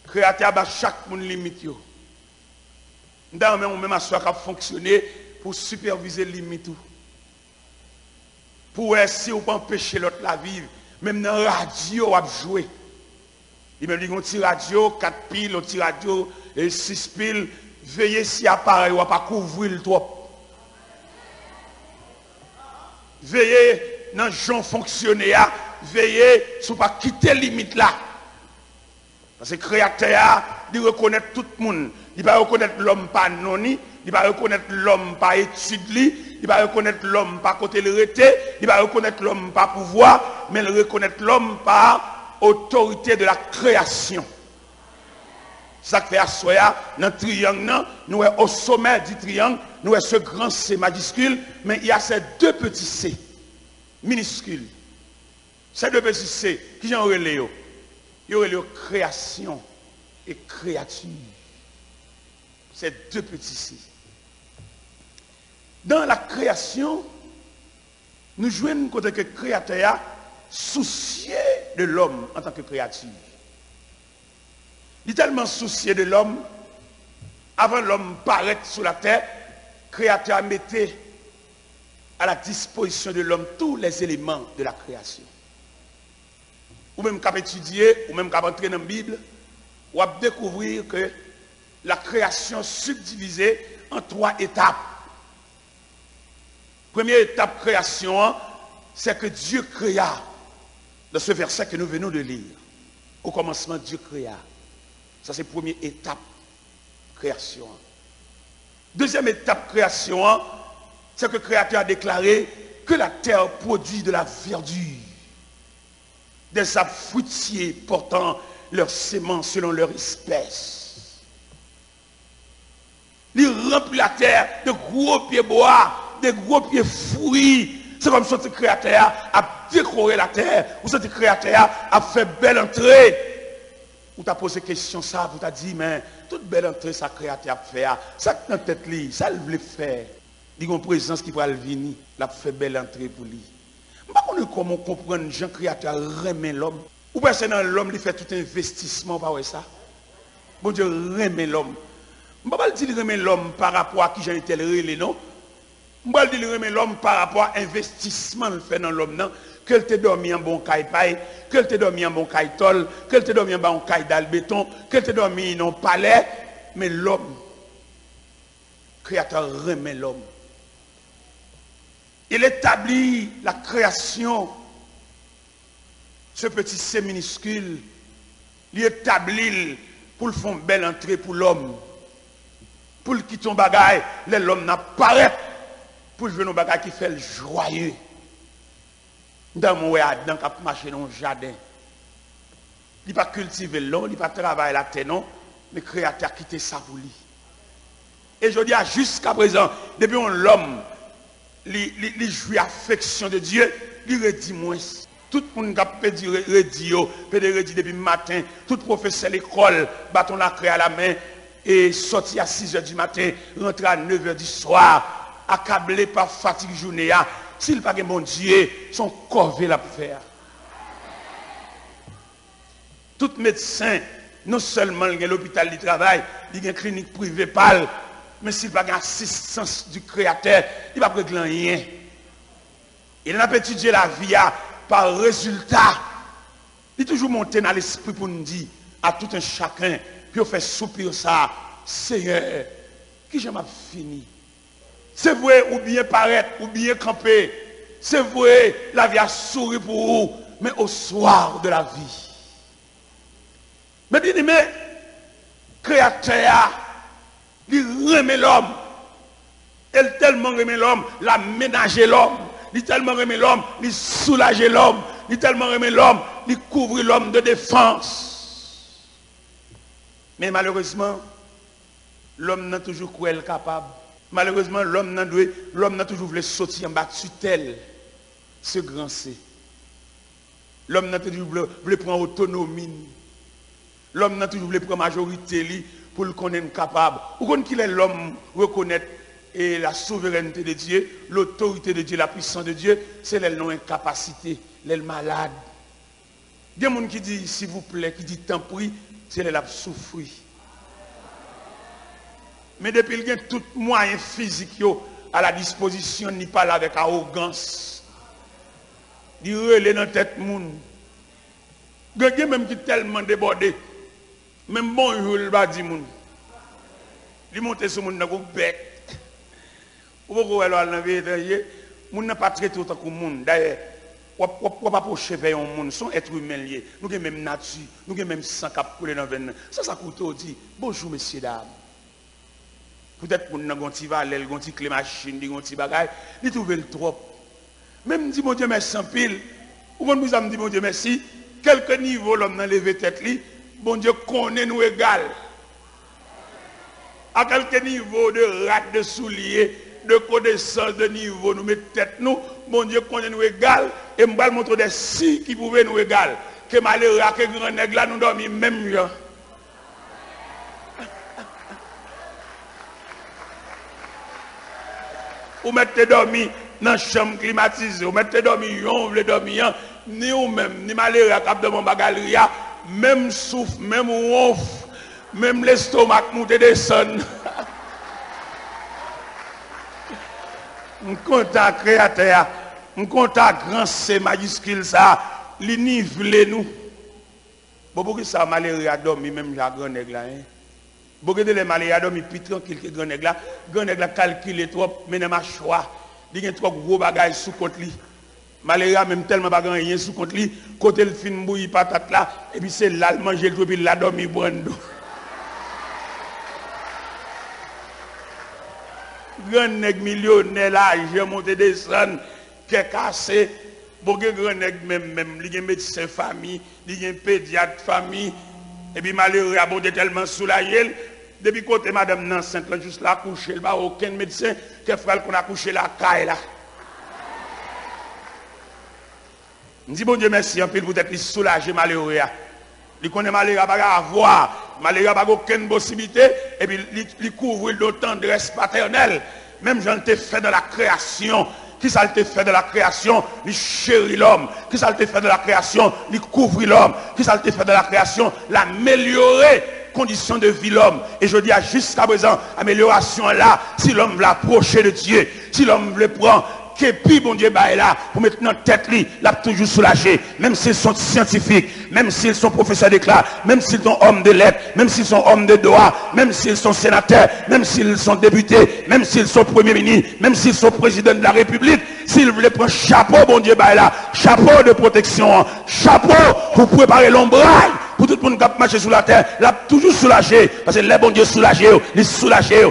Créateur a chaque monde limite. Nous avons même assuré qu'à fonctionner pour superviser les limites. Pour essayer de ne pas empêcher l'autre la vivre. Même dans la radio, on a joué. Il me dit qu'on tire radio, 4 piles, on tire radio, 6 piles. Veillez si appareil, on ne va pas couvrir le trop. Veillez dans le genre fonctionner, veillez sur ne pas quitter les limites là. Parce que le créateur, il reconnaît tout le monde. Il va reconnaître l'homme par noni, il va reconnaître l'homme par étude, il va reconnaître l'homme par côté le rété, il va reconnaître l'homme par pouvoir, mais il va reconnaître l'homme par autorité de la création. Ça fait à Soya, dans le triangle, nous sommes au sommet du triangle, nous sommes ce grand C majuscule, mais il y a ces deux petits C minuscules. Ces deux petits C, qui j'en relais? Il y a création et créature. Ces deux petits C. Dans la création, nous jouons côté que le créateur soucié de l'homme en tant que créature. Il est tellement soucié de l'homme, avant l'homme paraître sur la terre, le créateur mettait à la disposition de l'homme tous les éléments de la création. Ou même qu'à étudier, ou même qu'à entrer dans la Bible, ou à découvrir que la création subdivisée en 3 étapes. Première étape création, c'est que Dieu créa, dans ce verset que nous venons de lire. Au commencement, Dieu créa. Ça, c'est la première étape création. Deuxième étape création, c'est que le Créateur a déclaré que la terre produit de la verdure, des arbres fruitiers portant leurs semences selon leur espèce. Il remplit la terre de gros pieds bois, de gros pieds fruits. C'est comme ça que le Créateur a décoré la terre, ou ce Créateur a fait belle entrée. Ou tu as posé question ça, vous t'as dit, mais toute belle entrée, ça Créateur a fait, ça dans la tête, ça il voulait faire. Il y a une présence qui va venir, il a fait belle entrée pour lui. Je ne sais pas comment comprendre Jean Créateur remet l'homme. Ou bien c'est dans l'homme qui fait tout investissement, pas ça. Bon Dieu remet l'homme. Je ne vais pas dire remet l'homme par rapport à qui j'ai été relé, non. Je ne vais pas dire remet l'homme par rapport à l'investissement qu'il fait dans l'homme, non. Qu'elle te dormi en bon caille paille, qu'elle te dormi en bon caille tol, qu'elle te dormi en bon caille d'albéton, qu'elle te dormi en palais, mais l'homme, Créateur remet l'homme. Il établit la création, ce petit C minuscule, il établit pour le faire belle entrée pour l'homme. Pour le quitter son bagaille, l'homme n'apparaît pour le jouer nos bagaille qui fait le joyeux. Dans mon Adam qui a marché dans le jardin. Il n'a pas cultivé l'eau, il n'a pas travaillé la terre, non, mais le Créateur a quitté ça pour lui. Et je dis jusqu'à présent, depuis que l'homme, il jouit affection de Dieu, il redit moins. Tout le monde qui peut dire redit depuis le matin, tout professeur de l'école, bâton la craie à la main, et sorti à 6 h du matin, rentre à 9 h du soir, accablé par fatigue journée. S'il n'a pas de mon Dieu, son corps va faire. Tout médecin, non seulement il y a l'hôpital du travail, il y a une clinique privée pâle, mais s'il n'a pas d'assistance du Créateur, il ne va pas régler rien. Il n'a pas étudié la vie par résultat. Il est toujours monté dans l'esprit pour nous dire à tout un chacun, puis on fait soupir ça, Seigneur, qui j'aime fini. C'est vrai, ou bien paraître, ou bien camper. C'est vrai, la vie a souri pour vous, mais au soir de la vie. Mais bien aimé, Créateur, il remet l'homme. Il tellement remet l'homme, il a ménagé l'homme. Il tellement remet l'homme, il soulage l'homme. Il tellement remet l'homme, il couvre l'homme de défense. Mais malheureusement, l'homme n'a toujours cruel capable. Malheureusement, l'homme n'a toujours voulu sortir en bas de tutelle. Ce grand C. L'homme n'a toujours voulu prendre autonomie. L'homme n'a toujours voulu prendre majorité pour le connaître capable. Ou quand qu'il est l'homme reconnaître et la souveraineté de Dieu, l'autorité de Dieu, la puissance de Dieu, c'est les non-incapacité, les malades. Il y a des gens qui disent s'il vous plaît, qui dit tant pis, c'est les souffrir. Mais depuis qu'il y a tout moyen physique à la disposition, ni pas là avec arrogance. Il relève dans la tête moun. Il y a même qui tellement débordé. Même bonjour, il va dire moun. Il monte sur moun dans le bec. Ou pourquoi elle a enlevé étranger, moun n'a pas traité autant que moun. D'ailleurs, on ne pas approcher vers un monde, son être humain lié. Nous avons même nature, nous avons même sang qui coule dans le venin. Ça coûte aussi. Bonjour, messieurs, dames. Peut-être pour nous avons un petit valet, un petit clé machine, un petit bagage, ils trouvent le trop. Même dit, mon Dieu, merci en pile. Ou quand nous avons dit, mon Dieu, merci, quelque niveau l'homme n'a levé tête, bon Dieu connaît nous égal. À quelque niveau de rate de souliers, de connaissance de niveau, nous mettons tête nous, bon Dieu connaît nous égal, et nous allons montrer des si qui pouvaient nous égal. Que malheureux, que grand nègre là, nous dormons même gens. Ou mettez dormi dans la chambre climatisée, ou mettez dormi, on veut dormir, ni ou même, ni malheureux, cap de mon bagalia, même souffle, même ronf, même l'estomac monte et descend. On compte à créateur, on compte à grand C majuscule ça, li nivele nous. Bon, pour que ça malheureux a dormi, même la grand nègre là, hein. Beaucoup de les malades dormi plus tranquille que grand nègre là calcule trop mais n'a choix il y a trop gros bagages sous compte lui malade même tellement pas rien sous compte lui côté le fin bouilli patate là et puis c'est là le manger le puis là dormi prendre grand nègre millionnaire là j'ai monté descendre qui est cassé beaucoup grand nègre même il y a médecin famille il y a pédiatre famille et puis malheureux a bonté tellement soulagé. Depuis côté madame enceinte, juste là, coucher, il n'y a aucun médecin qui fera qu'on a couché la caille là. Je dis bon Dieu merci, en pile peut-être soulagé malheureux. Il connaît malheureux, il pas avoir, malheureux, il pas aucune possibilité, et puis il couvre de tendresse paternelle. Même j'en ai fait dans la création. Qui ça te fait de la création? Il chérit l'homme. Qui ça te fait de la création? Il couvre l'homme. Qui ça te fait de la création? L'améliorer conditions de vie l'homme. Et je dis à jusqu'à présent, amélioration là, si l'homme veut approcher de Dieu, si l'homme veut prendre, que puis bon Dieu est là, pour mettre dans tête lui, l'a toujours soulagé, même s'ils sont scientifiques, même s'ils sont professeurs d'éclat, même s'ils sont hommes de lettres, même s'ils sont hommes de droit, même s'ils sont sénateurs, même s'ils sont députés, même s'ils sont premiers ministres, même s'ils sont présidents de la République, s'ils veulent prendre chapeau, bon Dieu est là, chapeau de protection, chapeau pour préparer l'ombrage. Pour tout le monde qui marche sur la terre, l'a toujours soulagé. Parce que les bon Dieu soulagé, les soulagé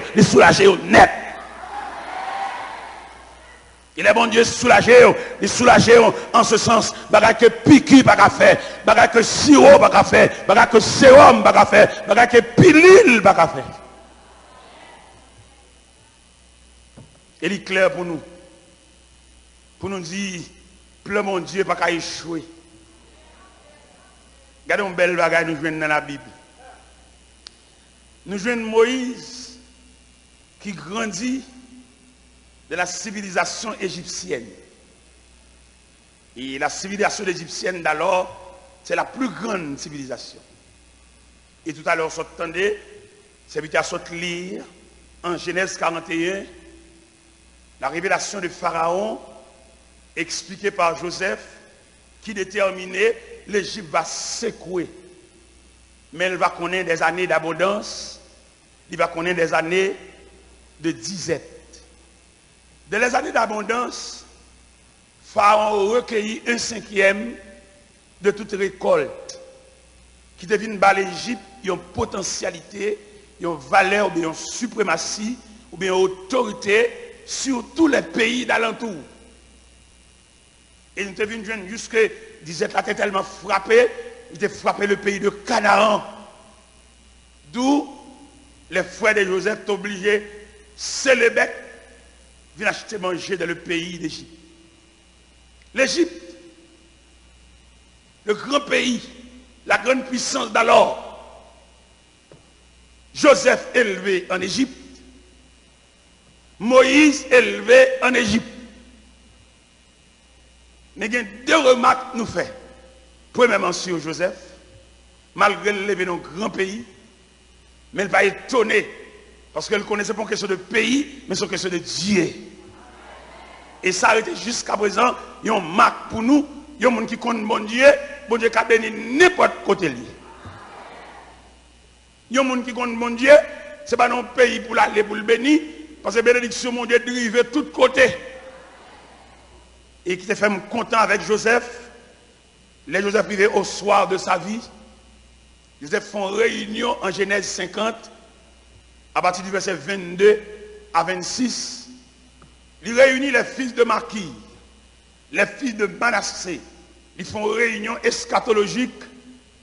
net. Il est bon Dieu soulagé, il soulagé en ce sens, bagage que piqui pas qu'à faire, bagage que sirop pas qu'à faire, bagage que sérum pas qu'à faire, bagage que pilule pas qu'à faire. Il est clair pour nous dire, plein mon Dieu pas qu'à échouer. Regardez un bel bagage nous jouons dans la Bible. Nous jouons Moïse qui grandit de la civilisation égyptienne. Et la civilisation égyptienne d'alors, c'est la plus grande civilisation. Et tout à l'heure, vous entendez, c'est vite à lire en Genèse 41, la révélation de Pharaon, expliquée par Joseph, qui déterminait l'Égypte va secouer. Mais elle va connaître des années d'abondance, il va connaître des années de disette. Dans les années d'abondance, Pharaon recueillit 1/5 de toute récolte qui devine par l'Égypte, une potentialité, une valeur, ou bien une suprématie, ou bien une autorité sur tous les pays d'alentour. Et nous devons jouer jusque, disait là, tellement frappé, il a frappé le pays de Canaan. D'où les frères de Joseph sont obligés c'est le bec, vient acheter manger dans le pays d'Égypte. L'Égypte, le grand pays, la grande puissance d'alors. Joseph élevé en Égypte, Moïse élevé en Égypte. Mais il y a deux remarques que nous faisons. Premièrement sur Joseph, malgré l'élevé dans un grand pays, mais il va étonner, parce qu'elle ne connaissait pas une question de pays, mais c'est une question de Dieu. Et ça a été jusqu'à présent, il y a une marque pour nous, il y a des gens qui connaissent bon Dieu qui a béni n'importe côté. Il y a des gens qui connaissent bon Dieu, ce n'est pas un pays pour l'aller pour le bénir, parce que la bénédiction mon Dieu dérive de tous côtés. Et qui te fait content avec Joseph. Les Joseph arrivés au soir de sa vie. Joseph font réunion en Genèse 50, à partir du verset 22 à 26. Il réunit les fils de Marquis, les fils de Manassé. Ils font réunion eschatologique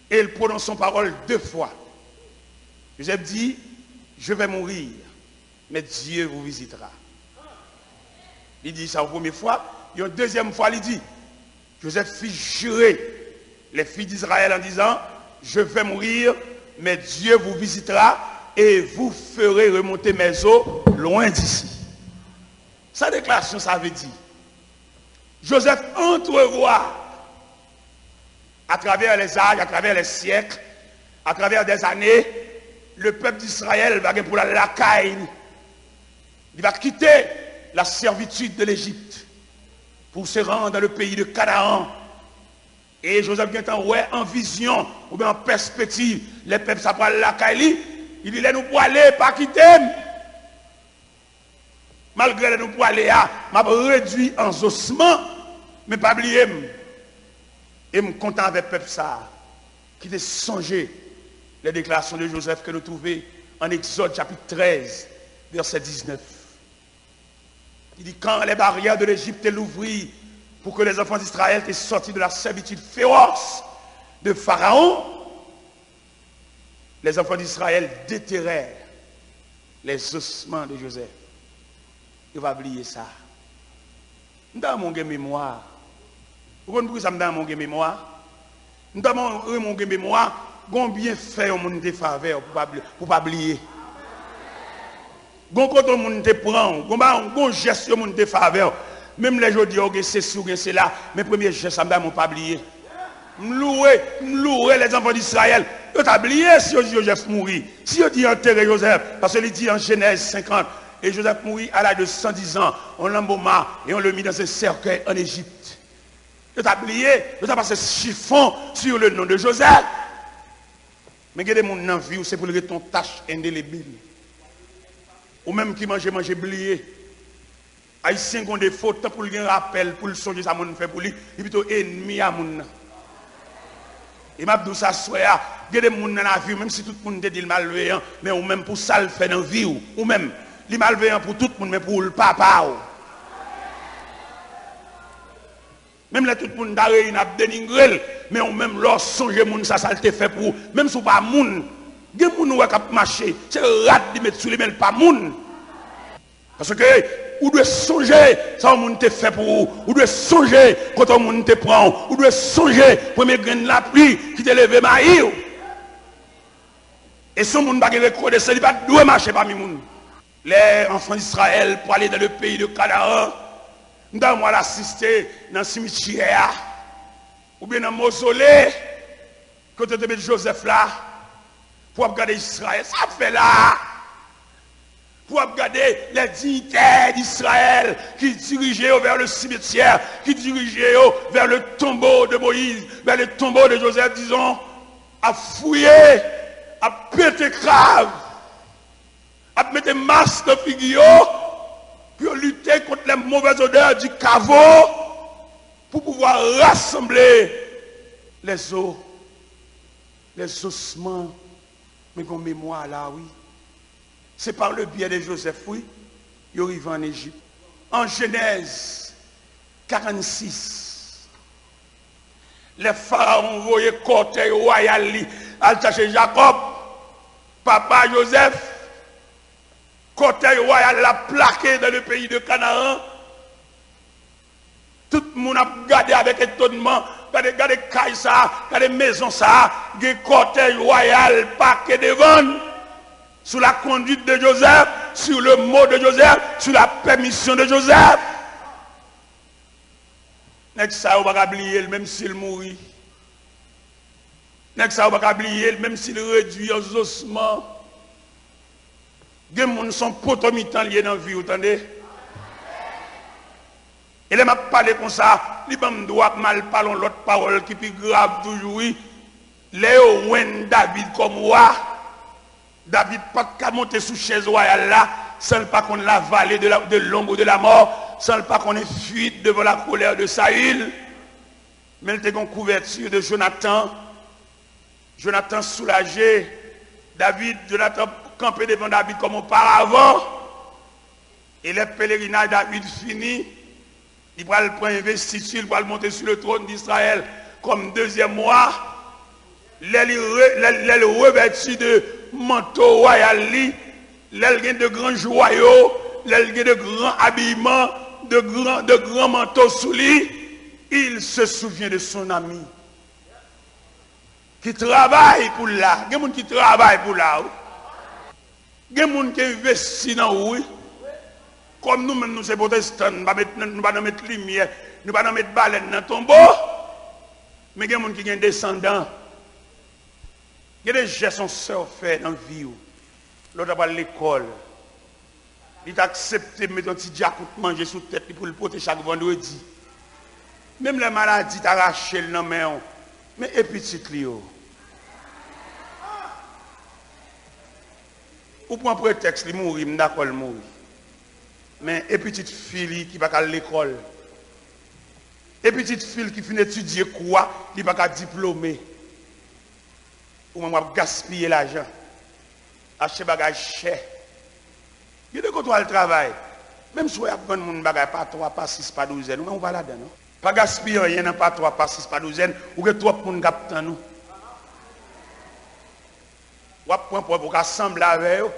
et ils prononcent son parole deux fois. Joseph dit, je vais mourir, mais Dieu vous visitera. Il dit ça la première fois. Et une deuxième fois, il dit, Joseph fit jurer les filles d'Israël en disant, je vais mourir, mais Dieu vous visitera et vous ferez remonter mes eaux loin d'ici. Sa déclaration, ça veut dire, Joseph entrevoit à travers les âges, à travers les siècles, à travers des années, le peuple d'Israël va pour la lacaille. Il va quitter la servitude de l'Égypte pour se rendre dans le pays de Canaan. Et Joseph vient en vision, ou bien en perspective, les peuples s'apprennent la Kaili, il dit, nous pour aller, pas quitter. Malgré nous pour aller, m'a réduit en ossement, mais pas oublier. Et me content avec le peuple ça, qui a songé les déclarations de Joseph que nous trouvons en Exode chapitre 13, verset 19. Il dit, quand les barrières de l'Égypte l'ouvrirent pour que les enfants d'Israël aient sorti de la servitude féroce de Pharaon, les enfants d'Israël déterrèrent les ossements de Joseph. Il va oublier ça. Dans mon mémoire, vous comprenez ça dans mon mémoire? Dans mon mémoire, combien fait au monde de faveur pour pas oublier? Quand on monde te prend, on geste au monde de faveur. Même les gens disent c'est sûr que c'est là, mes premiers gestes, ça ne m'ont pas oublié. M'louer les enfants d'Israël. Ils ont oublié si Joseph mourit. Si on dit enterrer Joseph, parce qu'il dit en Genèse 50, et Joseph mourit à l'âge de 110 ans, on l'embauma et on le mit dans un cercueil en Égypte. Ils ont oublié, ils ont passé chiffon sur le nom de Joseph. Mais il y a des gens dans la vie où c'est pour le ton tâche indélébile. Ou même qui mange oublié. Haïtien ont des fautes pour le rappel, pour le songer ça mon fait pour lui, il est plutôt ennemi à mon. Et m'a dit ça soya, il y a des gens dans la vie même si tout le monde dit malveillant, mais ou même pour ça le fait dans la vie ou même il malveillant pour tout le monde mais pour le papa. Même là tout le monde d'ailleurs il a dénigré, mais ou même leur songer moun ça le fait pour même si pas moun. Il y a des gens qui marcher, c'est rat de mettre sur les mains pas moun. Parce que ou doit songer ça on te fait pour ou doit songer quand on te prend ou doit songer premier grain de la pluie qui te levé maïs et son monde pas reconnaître il pas doit marcher parmi moun les enfants d'Israël pour aller dans le pays de Canaan dans moi l'assister dans le cimetière ou bien dans le mausolée quand tu mets Joseph là pour regarder Israël ça fait là pour regarder les dignitaires d'Israël qui dirigeaient vers le cimetière, qui dirigeaient vers le tombeau de Moïse, vers le tombeau de Joseph, disons, à fouiller, à péter crave, à mettre masque de figure, pour lutter contre les mauvaises odeurs du caveau, pour pouvoir rassembler les os, les ossements, mais qu'on mémoire là, oui. C'est par le biais de Joseph, oui, il arrive en Égypte. En Genèse 46, les pharaons voyaient cortège royal, à chercher Jacob, papa Joseph, Cortège royal l'a plaqué dans le pays de Canaan. Tout le monde a regardé avec étonnement. Regardez Kaïsa, regardez maison ça, des cortège royal paquet devant. Sous la conduite de Joseph, sur le mot de Joseph, sur la permission de Joseph. N'est-ce ça, on va pas oublier, même s'il mourit. N'est-ce ça, on va pas oublier, même s'il réduit aux ossements. Les gens sont potomitants liés dans la vie, vous entendez? Et là, je parle comme ça, les gens doivent mal parler l'autre parole qui est plus grave toujours, oui. Léo Wen David comme roi. David pas qu'à monter sous chaise royale là, sans pas qu'on la vallée de l'ombre de la mort, sans pas qu'on ait fuite devant la colère de Saül. Mais il était en couverture de Jonathan. Jonathan soulagé. Jonathan campé devant David comme auparavant. Et les pèlerinages David fini. Il va le prendre investiture, il va le monter sur le trône d'Israël comme deuxième roi. L'aile revêtu de manteau royal, l'aile de grands joyaux, l'aile de grands habillements, de grands manteaux sous lui. Il se souvient de son ami qui travaille pour là. Il y a des gens qui travaillent pour là. Il y a des gens qui investissent dans oui. Comme nous-mêmes, nous sommes protestants, nous ne pouvons pas mettre lumière, nous ne pouvons pas mettre baleine dans le tombeau. Mais il y a des gens qui ont des descendants. Il y a des gestes qui sont faits dans la vie. L'autre va à l'école. Il a accepté de mettre un petit diacoute manger sous la tête pour le porter chaque vendredi. Même les maladies t'arrachent dans la main. Mais et petit Léo. Ou pour un prétexte, il mourit, d'accord, il mourit. Mais et petite fille qui va à l'école. Et petite fille qui finit d'étudier quoi, il va diplômer. Ou même gaspiller l'argent. Acheter des bagages chers. Il y a des côtés où le travail. Même si on a besoin de bagage pas 3, pas 6, pas 12, on va là-dedans. Non? Pas gaspiller rien, pas 3, pas 6, pas 12, ou que 3 pour nous capter nous. Ou pour assembler avec eux.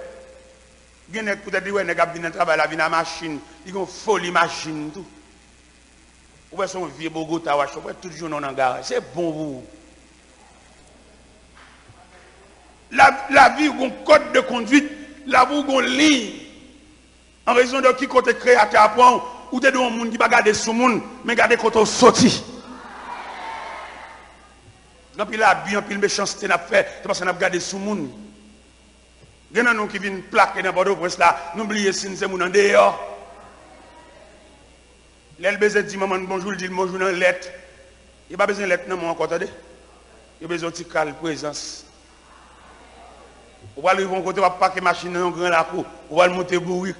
Il y a des gens qui viennent travailler la vie dans la machine. Ils ont folie machine. Tout. Ou bien son vieux Bogota, ou bien toujours dans le garage. C'est bon vous. La vie ou un code de conduite, la vie ou une ligne. En raison de qui côté créateur apprend, ou de un monde qui va garder sous monde, mais garder côté sorti. Donc il a bien, puis méchanceté n'a fait, c'est parce qu'on a gardé sous monde. Il y a des gens qui viennent plaquer dans le presse là, n'oubliez si nous sommes en dehors. L'LBZ dit maman bonjour, il dit bonjour dans la lettre. Il n'y a pas besoin de lettre non, encore, attendez. Il y a besoin de calme, présence. On va aller côté, on va paquer machine dans un grand lac, on va le monter bourrique.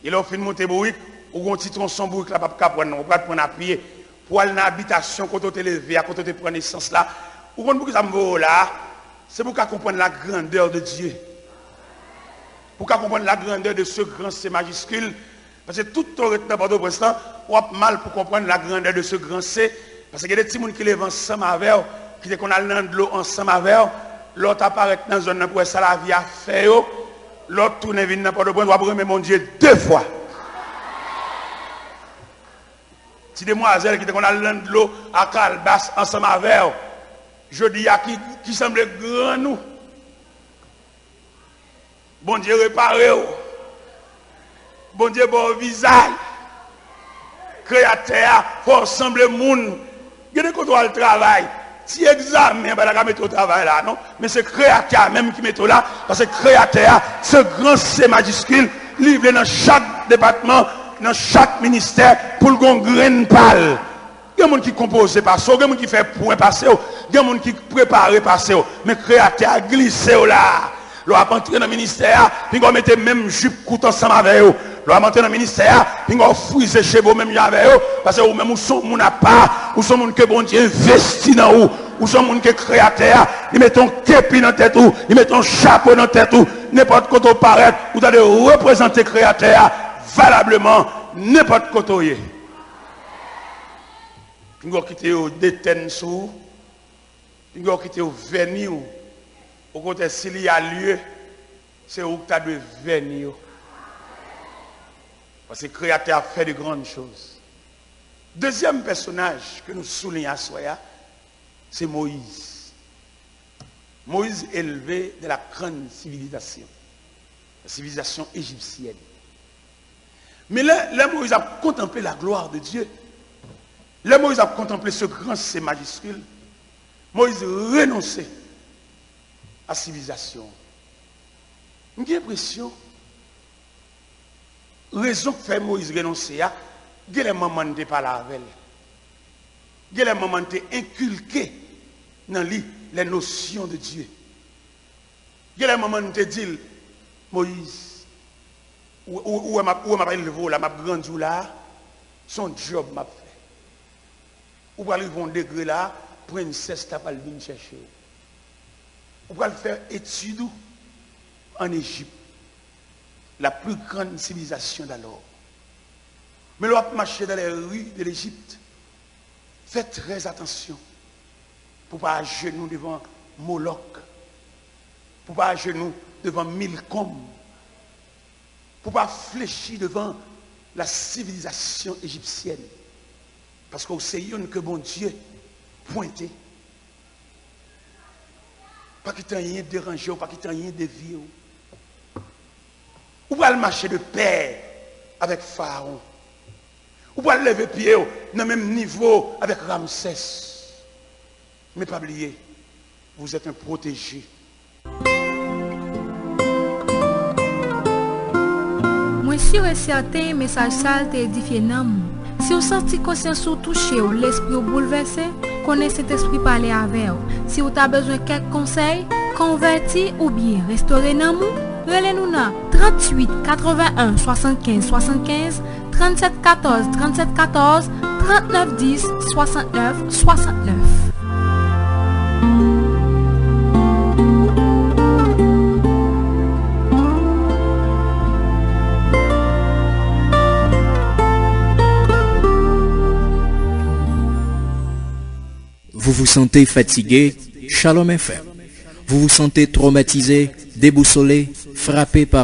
Il a fini de monter bourrique, on va un petit tronçon bourrique là, on va prendre à pied. Pour aller dans l'habitation, quand on est élevé, quand on est prend naissance là, ou quand ça me vaut là, c'est pour qu'on comprenne la grandeur de Dieu. Pour qu'on comprenne la grandeur de ce grand C majuscule. Parce que tout le temps, dans l'instant, on a mal pour comprendre la grandeur de ce grand C. Parce qu'il y a des petits gens qui lèvent ensemble avec eux, qui disent qu'on a de l'eau ensemble avec eux. L'autre apparaît dans la zone pour ça la vie a fait. L'autre tourne vient dans Port-au-Prince, on va remettre mon Dieu 2 fois. Si demoiselles qui disent qu'on a de l'eau à Calbas ensemble avec eux, je dis à qui semble grand nous. Bon Dieu réparé. Bon Dieu bon visage. Créateur, faut ensemble le monde. Il y a des côtés où le travail. Si examen, ben la mettre au travail là, non? Mais c'est créateur même qui met là, parce que créateur, ce grand C majuscule, livré dans chaque département, dans chaque ministère, pour le grain pâle. Il y a des gens qui composent par ça, il y a des gens qui font point passer, il y a des gens qui préparent passer, mais créateur a glissé là. L'on a entré dans le ministère, puis on mettait même jupe coûte ensemble avec eux. L'on a entré dans le ministère, puis on frise chez vous même avec eux, parce que vous-même, vous sont mon part, vous sont mon que bon Dieu investit dans vous, vous sont mon que créateur, ils mettent un képi dans la tête, ils mettent un chapeau dans la tête, n'importe quoi paraît, vous allez représenter créateur valablement, n'importe quoi. Puis on quitte au détenu sous, puis on quitte au venu, au côté s'il y a lieu, c'est où tu as de venir. Parce que le Créateur a fait de grandes choses. Deuxième personnage que nous soulignons à Soya, c'est Moïse. Moïse élevé de la grande civilisation. La civilisation égyptienne. Mais là Moïse a contemplé la gloire de Dieu. Là Moïse a contemplé ce grand C majuscule. Moïse renonçait à la civilisation. J'ai l'impression, raison que fait Moïse renoncer à, il y a les moments de parler avec elle. Il y a les moments de inculquer dans lui les notions de Dieu. Il y a les moments de dire, Moïse, où m'a élevé là, m'a grandi là, son job m'a fait. Ou va arriver à un degré là, princesse t'a pas venir chercher. Ou va le faire étude en Égypte, la plus grande civilisation d'alors. Mais l'on marcher dans les rues de l'Égypte, faites très attention pour ne pas à genoux devant Moloch, pour ne pas à genoux devant Milcom, pour ne pas fléchir devant la civilisation égyptienne. Parce que c'est une que bon Dieu pointé. Pas qu'il t'en ait dérangé, pas qu'il t'en ait dévié. Ou pas le marcher de paix avec Pharaon. Ou pas lever pied dans le même niveau avec Ramsès. Mais pas oublier, vous êtes un protégé. Moi sûr et certain message ça t'a édifié nan. Si vous sentez conscience ou touché ou l'esprit ou bouleversé, connaissez cet esprit parler avec vous. Si vous avez besoin de quelques conseils, convertis ou bien restaurer nan mou, relez-nous na 38 81 75 75 37 14 37 14 39 10 69 69. Vous vous sentez fatigué? Shalom FM. Vous vous sentez traumatisé, déboussolé, frappé par